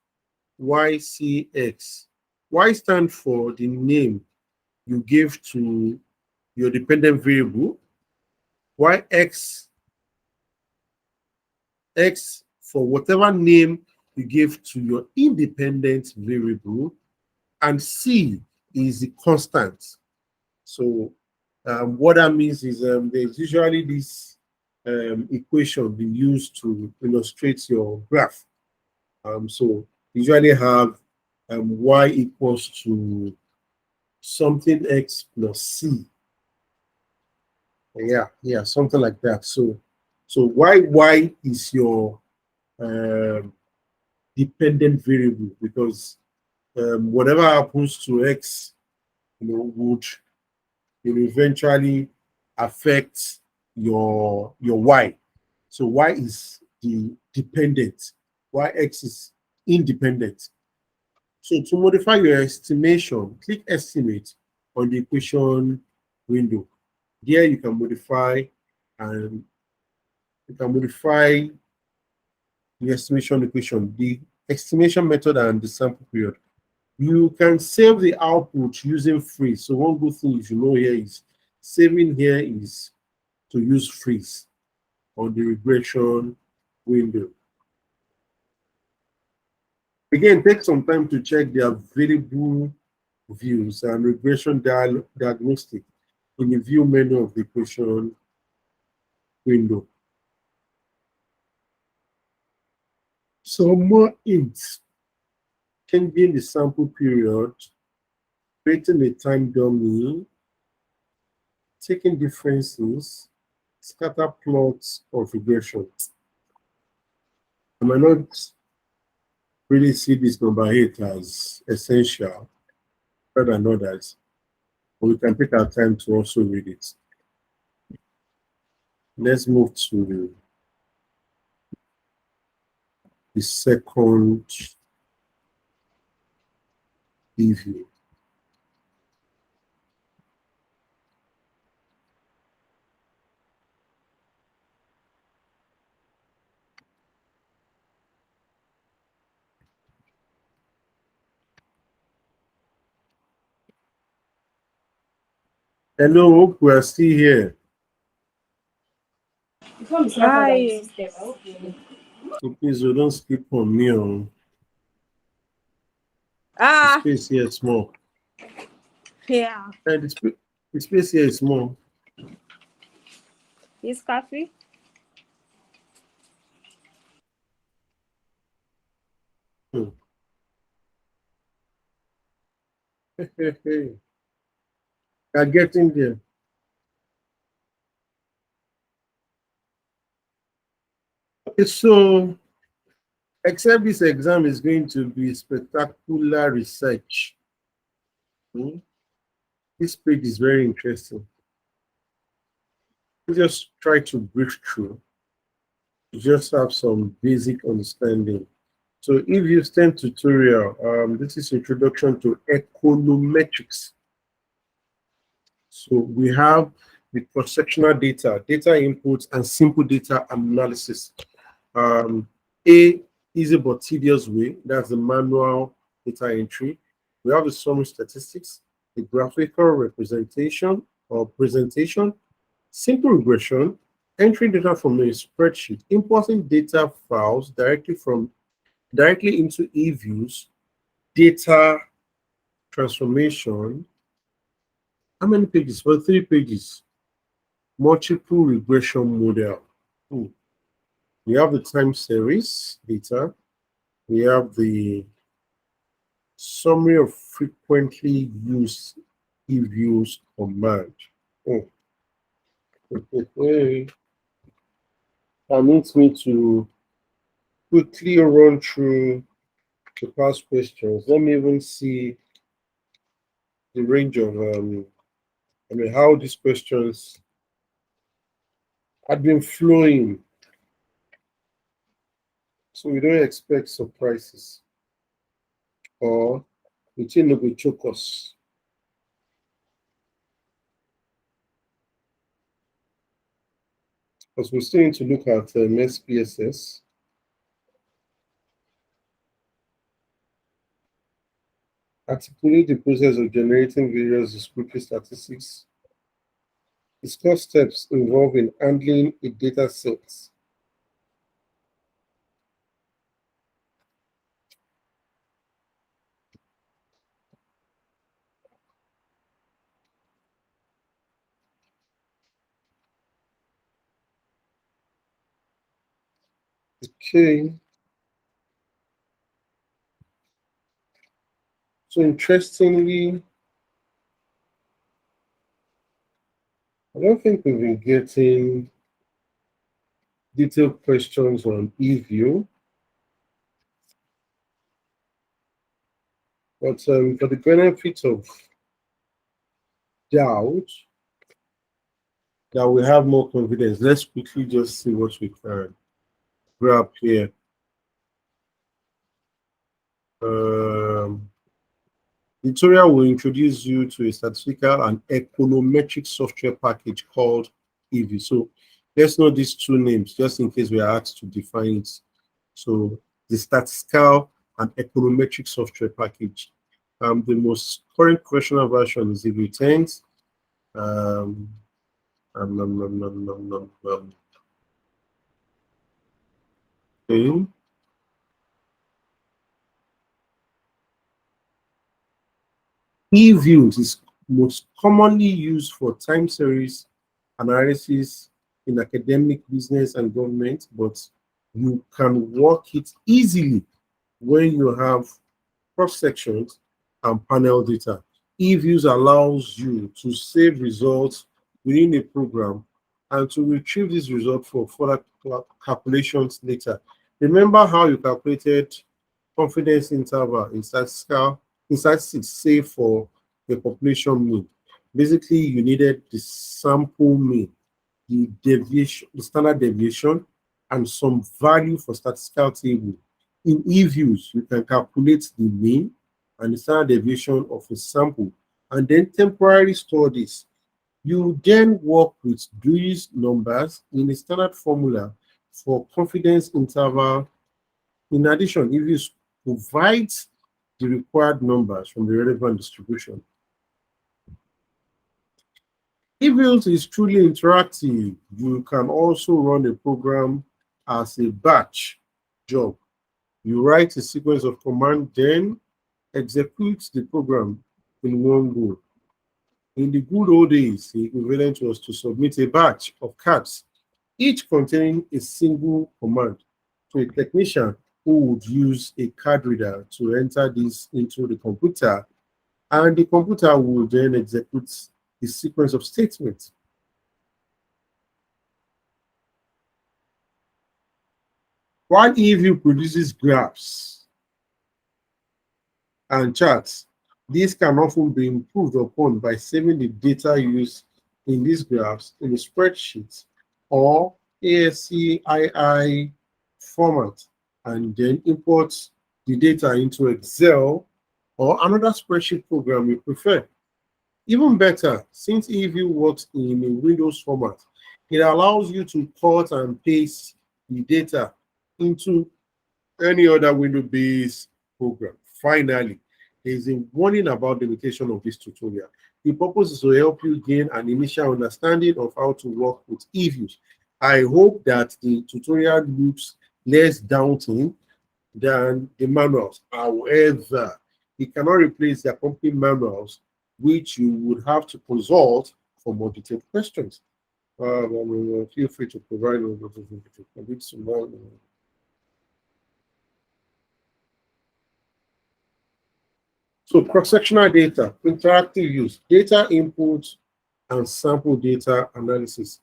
ycx. Y stands for the name you give to your dependent variable. X for whatever name you give to your independent variable, and C is the constant. So what that means is there's usually this equation being used to illustrate your graph. So usually have y equals to something x plus c. Yeah, something like that. So y is your dependent variable, because whatever happens to x, would eventually affect your y. So y is the dependent, yx is independent. So to modify your estimation, click estimate on the equation window. There you can modify, and the estimation equation, the estimation method, and the sample period. You can save the output using freeze. So one good thing you should know here is saving here is to use freeze on the regression window. Again, take some time to check the available views and regression diagnostic in the view menu of the equation window. Some more hints: changing the sample period, creating a time dummy, taking differences, scatter plots of regression. I might not really see this number 8 as essential rather than others, but we can take our time to also read it. Let's move to the second preview. Hello, hope we are still here. Hi. So please don't skip on me. The Ah, space here is small. yeah. And the space here is small. Is coffee? Hmm. Hey. Are getting there. Okay, so except this exam is going to be spectacular research. This page is very interesting. You just try to breeze through. You just have some basic understanding. So if you stand tutorial, this is introduction to econometrics. So we have the cross-sectional data, data inputs, and simple data analysis. A easy but tedious way, that's the manual data entry. We have the summary statistics, the graphical representation or presentation, simple regression, entering data from a spreadsheet, importing data files directly into eViews, data transformation. How many pages? Well, 3 pages. Multiple regression model. We have the time series data. We have the summary of frequently used eViews command. Permits me to quickly run through the past questions. Let me even see the range of how these questions had been flowing. So we don't expect surprises or the thing that will choke us. Because we're still need to look at SPSS. Articulate the process of generating various descriptive statistics. Discuss steps involved in handling a data set. Okay. So interestingly, I don't think we've been getting detailed questions on eView. But for the benefit of doubt, that we have more confidence, let's quickly just see what we can grab here. Tutorial will introduce you to a statistical and econometric software package called eView. So let's know these two names just in case we are asked to define it. So the statistical and econometric software package. The most current questionnaire version is eView 10. Okay. eViews is most commonly used for time series analysis in academic, business, and government, but you can work it easily when you have cross sections and panel data. eViews allows you to save results within a program and to retrieve this result for further calculations later. Remember how you calculated confidence interval in statistics, say for the population mean. Basically, you needed the sample mean, the deviation, the standard deviation, and some value for statistical table. In eViews, you can calculate the mean and the standard deviation of a sample, and then temporarily store this. You then work with these numbers in a standard formula for confidence interval. In addition, eViews provides the required numbers from the relevant distribution. eViews is truly interactive. You can also run a program as a batch job. You write a sequence of commands, then execute the program in one go. In the good old days, the equivalent was to submit a batch of cards, each containing a single command, to a technician who would use a card reader to enter this into the computer, and the computer would then execute the sequence of statements. While eView produces graphs and charts, these can often be improved upon by saving the data used in these graphs in a spreadsheet or ASCII format, and then import the data into Excel or another spreadsheet program you prefer. Even better, since eView works in a Windows format, it allows you to cut and paste the data into any other Windows-based program. Finally, there is a warning about the limitation of this tutorial. The purpose is to help you gain an initial understanding of how to work with eViews. I hope that the tutorial looks less daunting than the manuals. However, it cannot replace the accompanying manuals, which you would have to consult for more detailed questions. Feel free to provide some more. So cross-sectional data, interactive use, data input, and sample data analysis.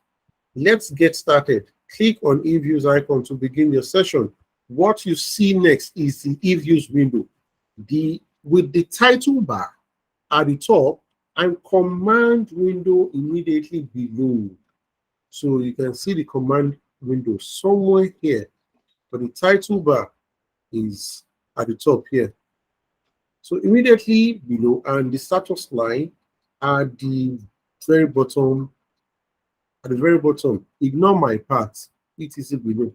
Let's get started. Click on eViews icon to begin your session. What you see next is the eViews window. With the title bar at the top and command window immediately below. So you can see the command window somewhere here, but the title bar is at the top here. So immediately below, and the status line at the very bottom. At the very bottom, ignore my part. It is below.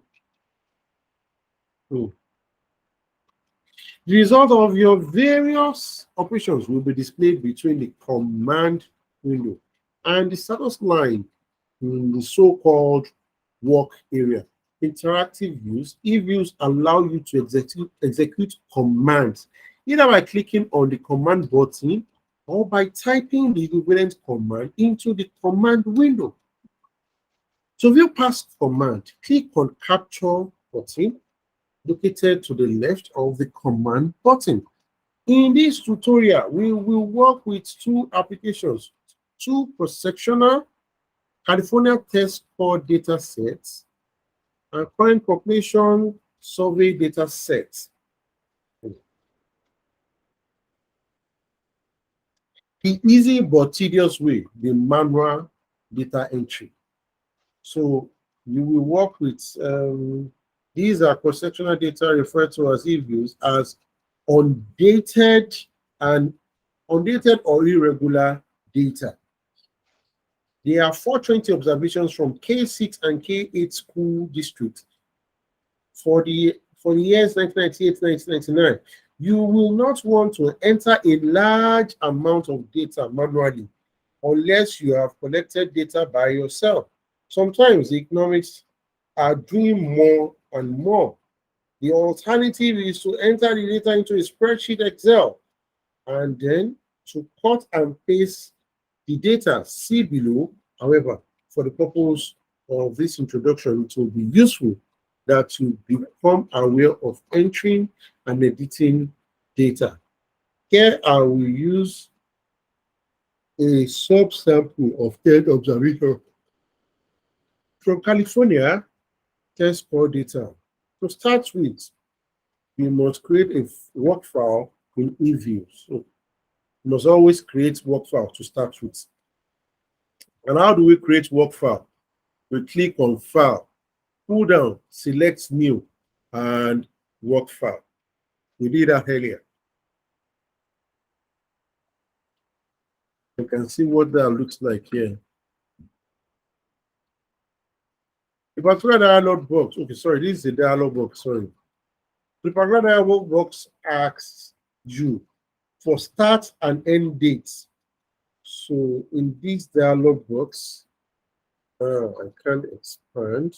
The result of your various operations will be displayed between the command window and the status line in the so-called work area. Interactive views, eViews allow you to execute commands, either by clicking on the command button or by typing the equivalent command into the command window. To view past command, click on Capture button located to the left of the command button. In this tutorial, we will work with two applications, two cross-sectional California test score data sets and current population survey data sets. The easy but tedious way, the manual data entry. So you will work with, these are cross-sectional data referred to as eViews as undated or irregular data. There are 420 observations from K6 and K8 school districts for the years 1998-1999. You will not want to enter a large amount of data manually unless you have collected data by yourself. Sometimes the economics are doing more and more. The alternative is to enter the data into a spreadsheet Excel and then to cut and paste the data. See below. However, for the purpose of this introduction, it will be useful that you become aware of entering and editing data. Here I will use a subsample of 10 observations from California test score data. To start with, we must create a work file in eView. So you must always create work file to start with. And how do we create work file? We click on File, pull down, select New, and Work File. We did that earlier. You can see what that looks like here. The particular dialog box, okay, sorry, this is the dialog box, sorry. The particular dialog box asks you for start and end dates. So in this dialog box, I can't expand.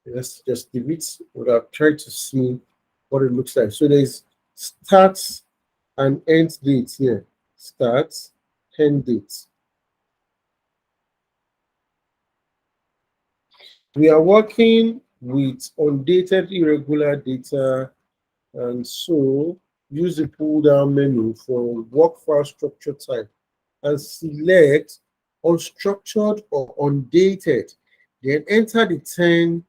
Let's just give it without trying to see what it looks like. So there's start and end date here. Start, end date. We are working with undated irregular data, and so use the pull down menu for work file structure type and select unstructured or undated. Then enter the 10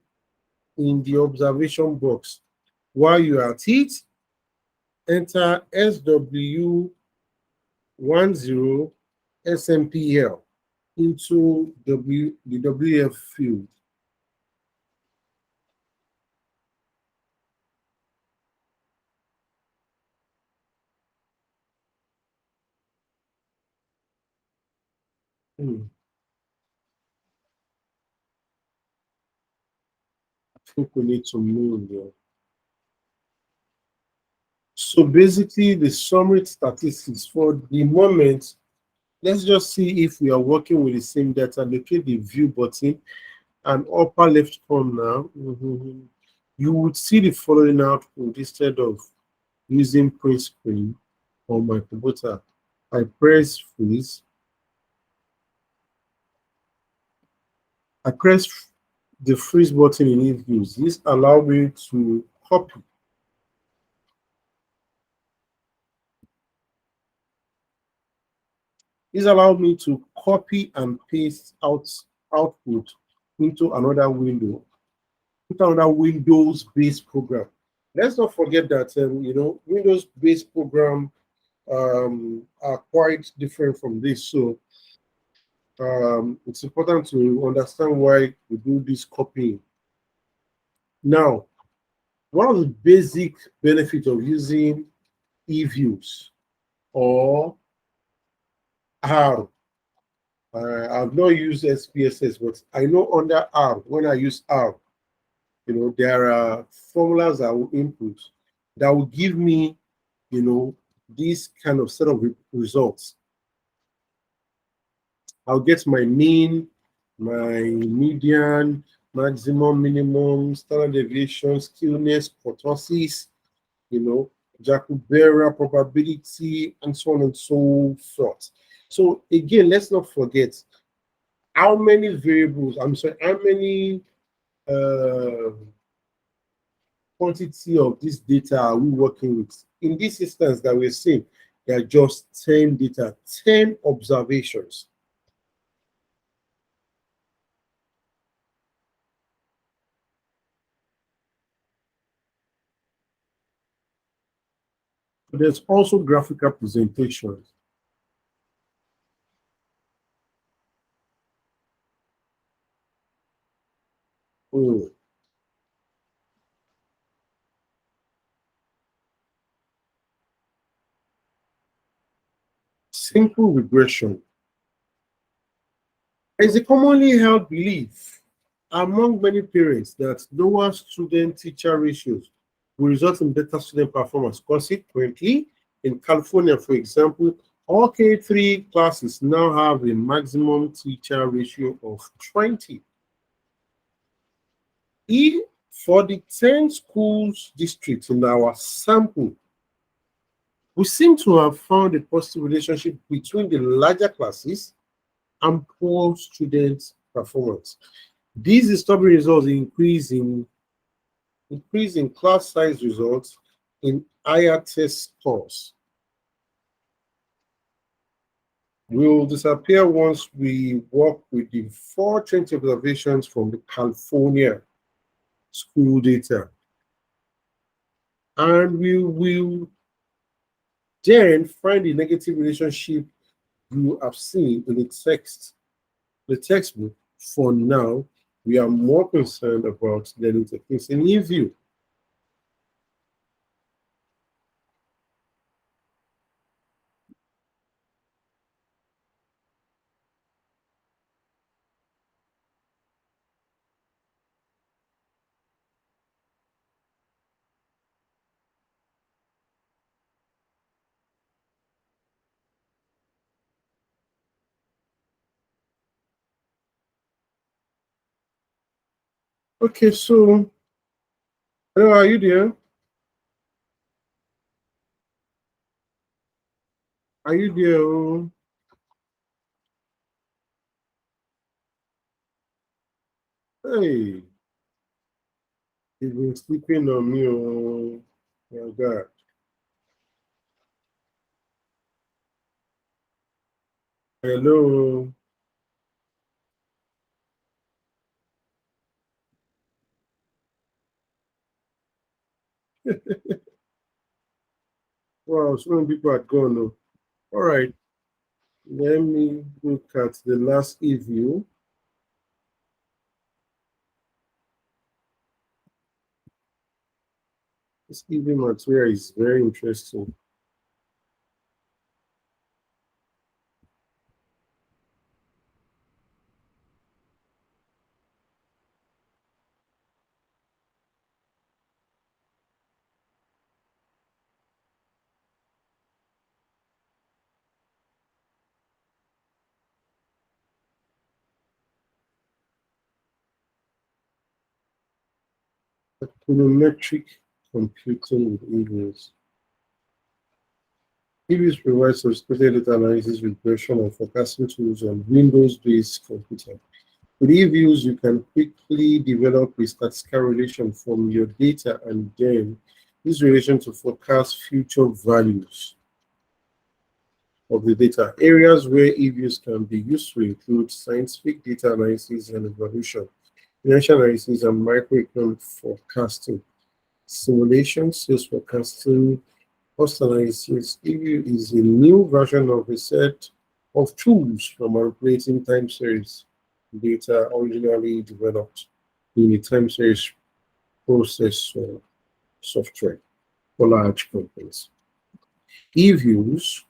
in the observation box. While you are at it, enter SW10 SMPL into the WF field. I think we need to move there. So basically, the summary statistics for the moment, let's just see if we are working with the same data. Locate the view button and upper left corner. You would see the following output instead of using print screen on my computer. I press freeze. I press the freeze button in eViews. This allows me to copy. This allows me to copy and paste output into another window, Windows-based program. Let's not forget that Windows-based program are quite different from this. So it's important to understand why we do this copying. Now, one of the basic benefits of using eViews or R, I've not used SPSS, but I know under R, when I use R, there are formulas I will input that will give me, this kind of set of results. I'll get my mean, my median, maximum, minimum, standard deviation, skewness, kurtosis, Jacob-Berra probability, and so on and so forth. So again, let's not forget how many variables, how many quantity of this data are we working with? In this instance that we're seeing, there are just 10 data, 10 observations. There's also graphical presentations. Simple regression. There is a commonly held belief among many parents that lower student-teacher ratios will result in better student performance. Consequently, in California, for example, all K3 classes now have a maximum teacher ratio of 20. For the 10 schools districts in our sample, We seem to have found a positive relationship between the larger classes and poor student performance. These disturbing results increase in class size results in higher test scores will disappear once we work with the 420 observations from the California school data. And we will then find the negative relationship you have seen in the textbook. For now, we are more concerned about learning techniques in eView. Okay, so hello, are you there? Are you there? Oh, hey, you've been sleeping on me. Oh, my God. Hello. Wow, so many people had gone. Oh. All right, let me look at the last eView. This eView material is very interesting. Econometric computing with eViews. eViews provides sophisticated data analysis, regression, and forecasting tools on Windows-based computer. With eViews, you can quickly develop a statistical relation from your data and then use relation to forecast future values of the data. Areas where eViews can be useful include scientific data analysis and evaluation, financial analysis, and microeconomic forecasting, simulation, sales forecasting, cost analysis. eView is a new version of a set of tools for manipulating time series data originally developed in a time series processor software for large companies. eViews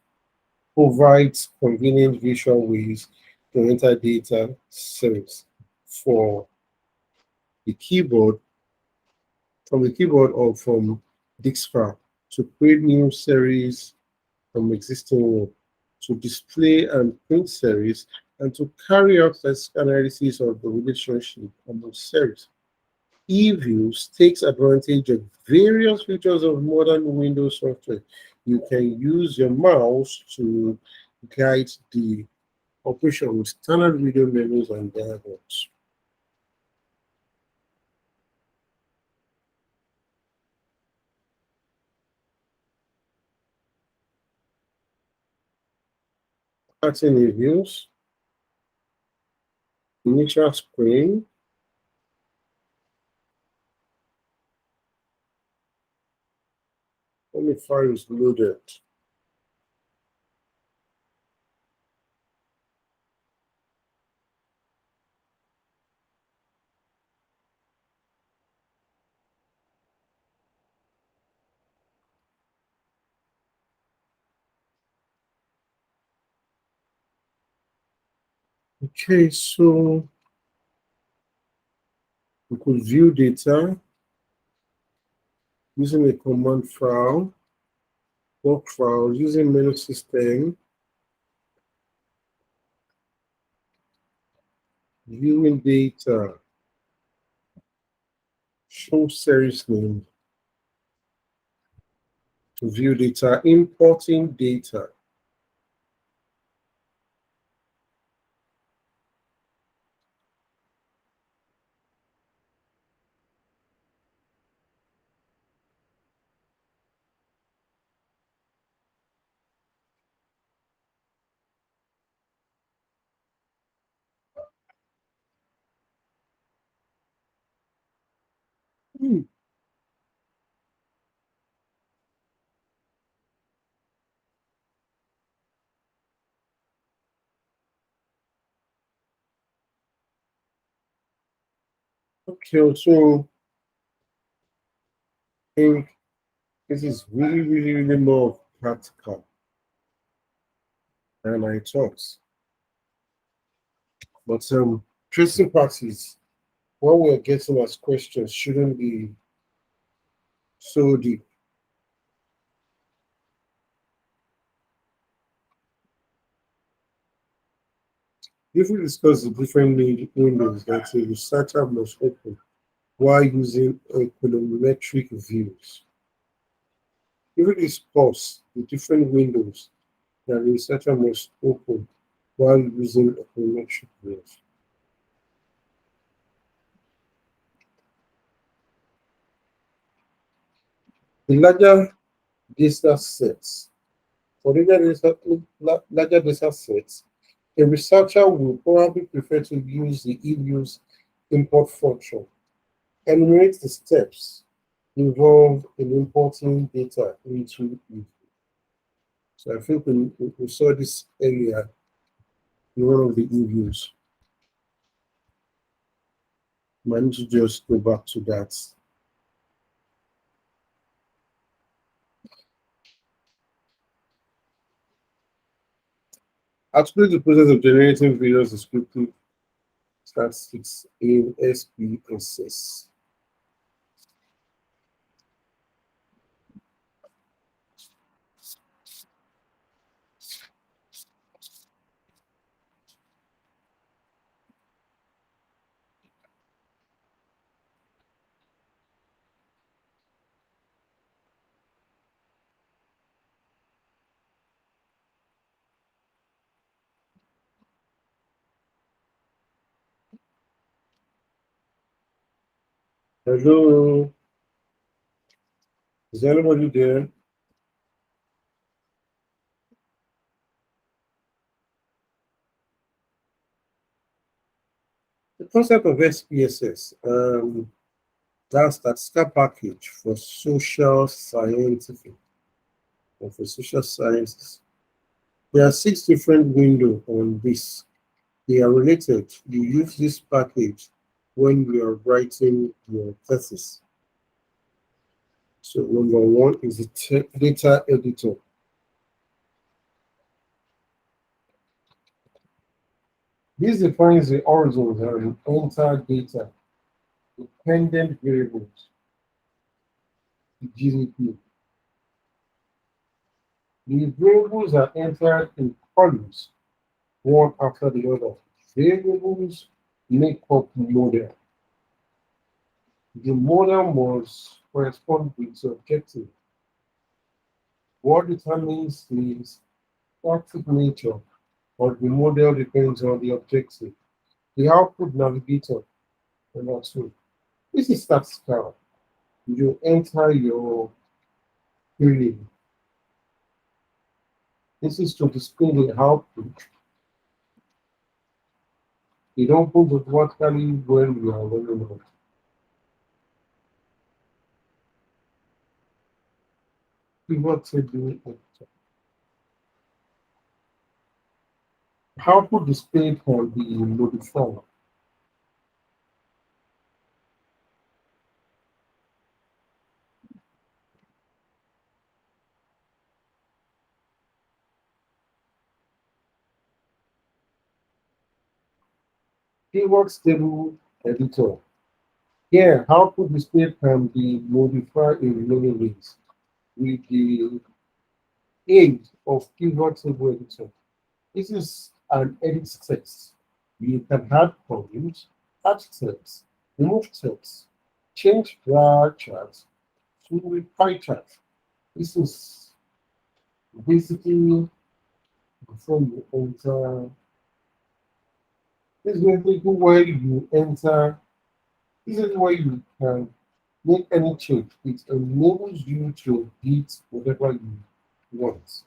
provides convenient visual ways to enter data sets for the keyboard, from the keyboard or from DixFile to create new series from existing one, to display and print series, and to carry out analysis of the relationship among series. eViews takes advantage of various features of modern Windows software. You can use your mouse to guide the operation with standard video menus and diagrams. Starting eViews, initial screen, when the file is loaded. Okay, so we could view data using a command file, work file, using menu system, viewing data, show series name, View data, importing data. Okay, so I think this is really more practical than I thought. But tracing parties, what we're getting as questions shouldn't be so deep. If we discuss the different windows that a researcher must open while using econometric views, if we discuss the different windows that a researcher must open while using econometric views, the data sets, for larger data sets, a researcher will probably prefer to use the eViews import function, enumerate the steps involved in importing data into eViews. So I think we saw this earlier in one of the eViews. Might need to just go back to that. Actually, the process of generating videos descriptive statistics in SPSS. Hello, is anybody there? The concept of SPSS, that's statistical package for social scientific or for social sciences. There are 6 different windows on this. They are related. You use this package when you are writing your thesis. So number 1 is the data editor. This defines the horizons and enter data, dependent variables, the GDP. The variables are entered in columns, one after the other. Variables make up model. The model must correspond with the objective. What determines the static nature of the model depends on the objective. The output navigator, number 2. This is statistical. You enter your query. This is to display the output. It opens automatically when you are running out. Pivot table editor. Output display can be modified. Pivot table editor. Here, output display can be modified in many ways with the aid of pivot table editor. This is an edit text. You can add columns, add text, remove text, change bar chart to a pie chart. This is basically before you enter. This is basically where you enter. This is where you can make any change. It enables you to edit whatever you want.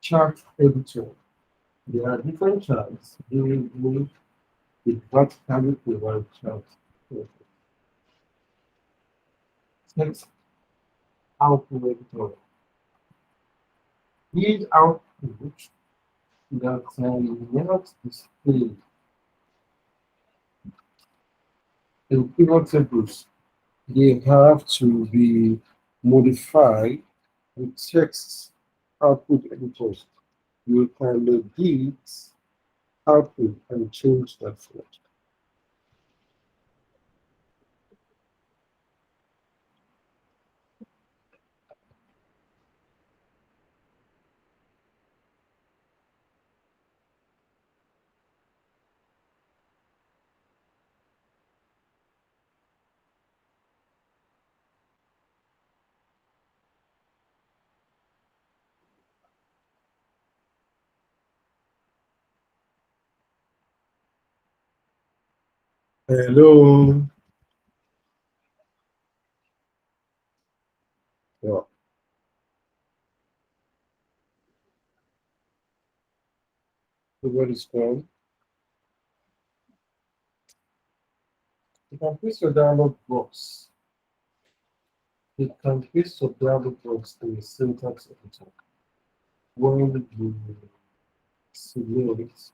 Chart editor. There are different charts. You will the vertically provide chart. Text output editor. These outputs that are not displayed in pivot tables, they have to be modified with text output editors. You can edit output and change that for hello. Yeah. Everybody's gone. You can paste your dialog box. You can paste your dialog box in the syntax editor. When you select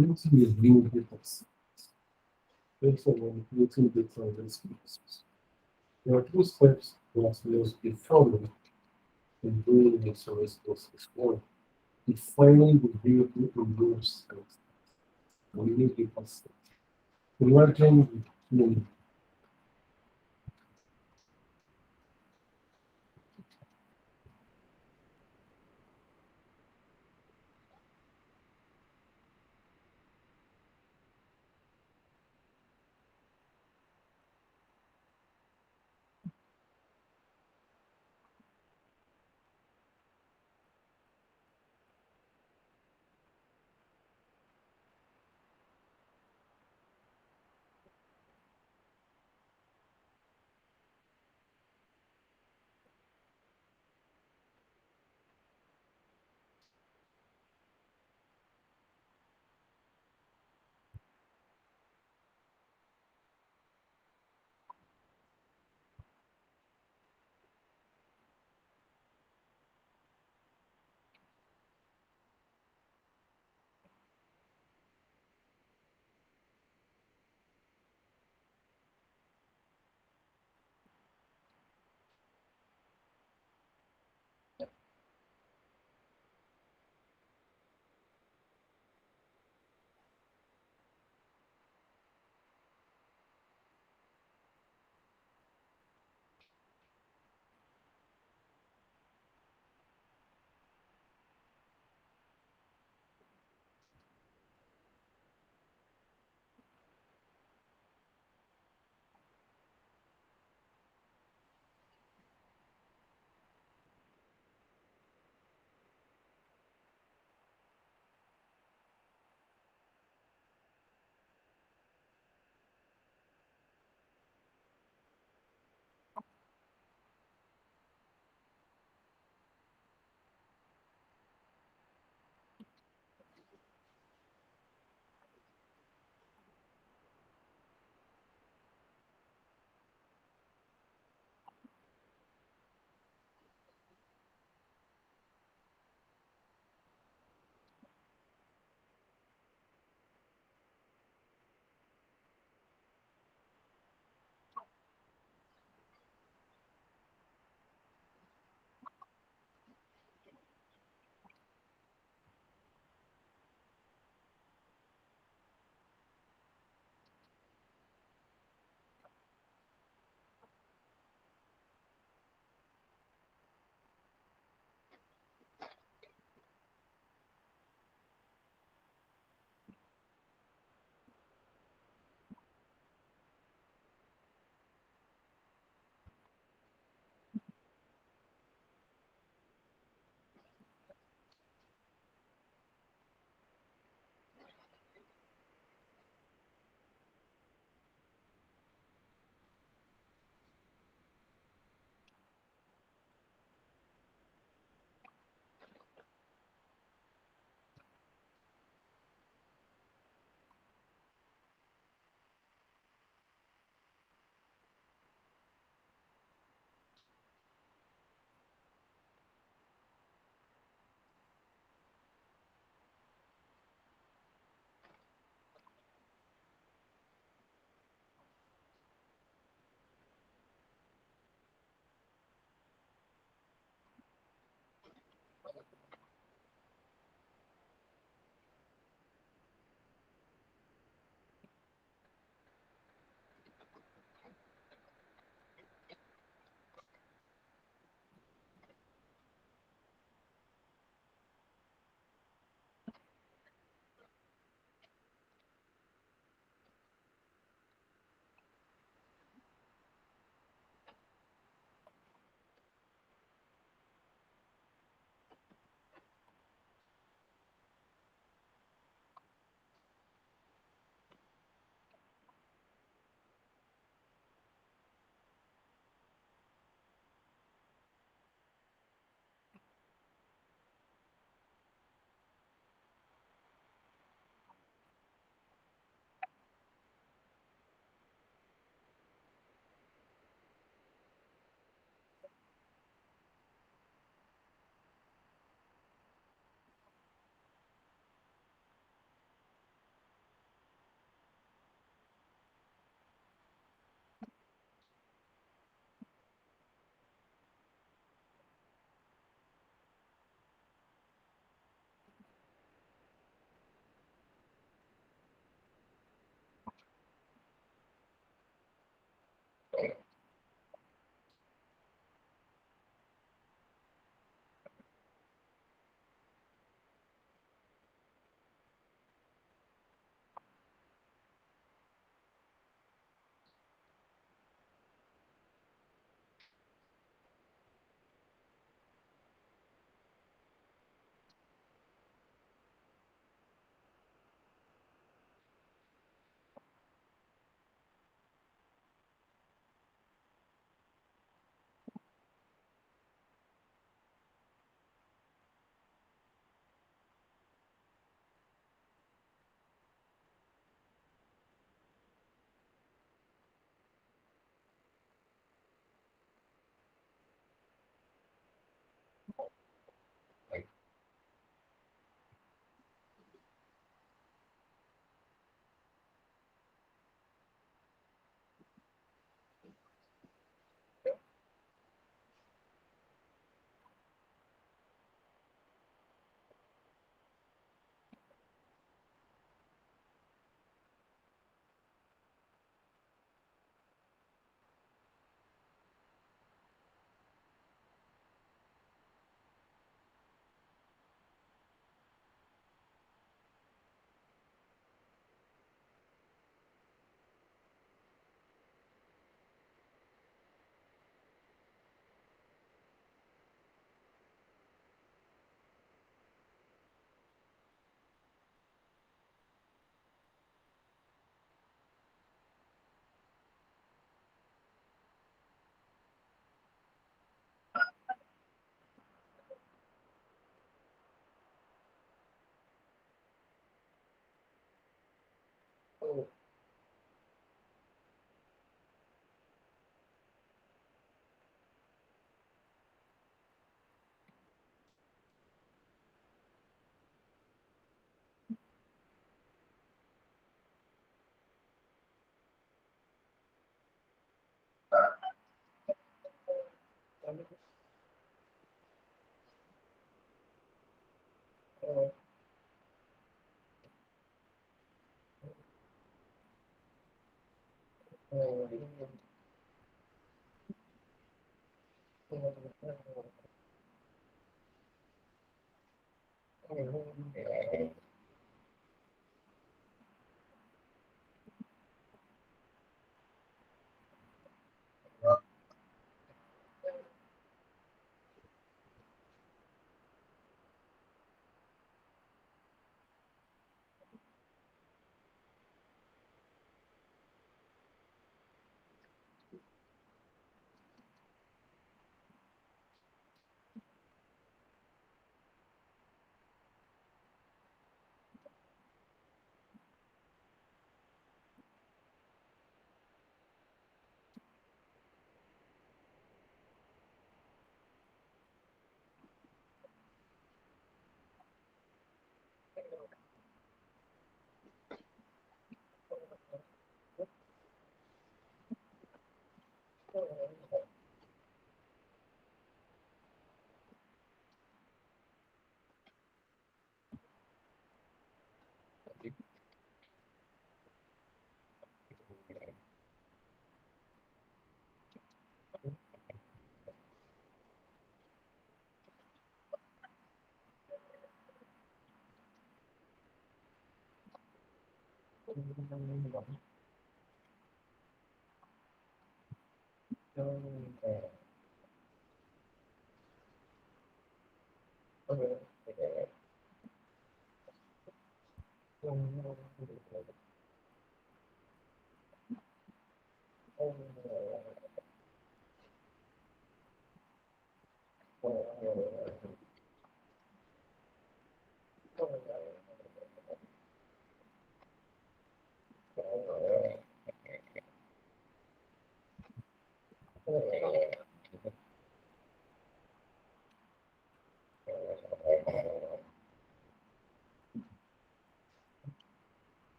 creating a new data set. Based on creating data in spaces. There are two steps that must be followed in doing this resources. One, defining the variable in those steps. We need data set. Imagine the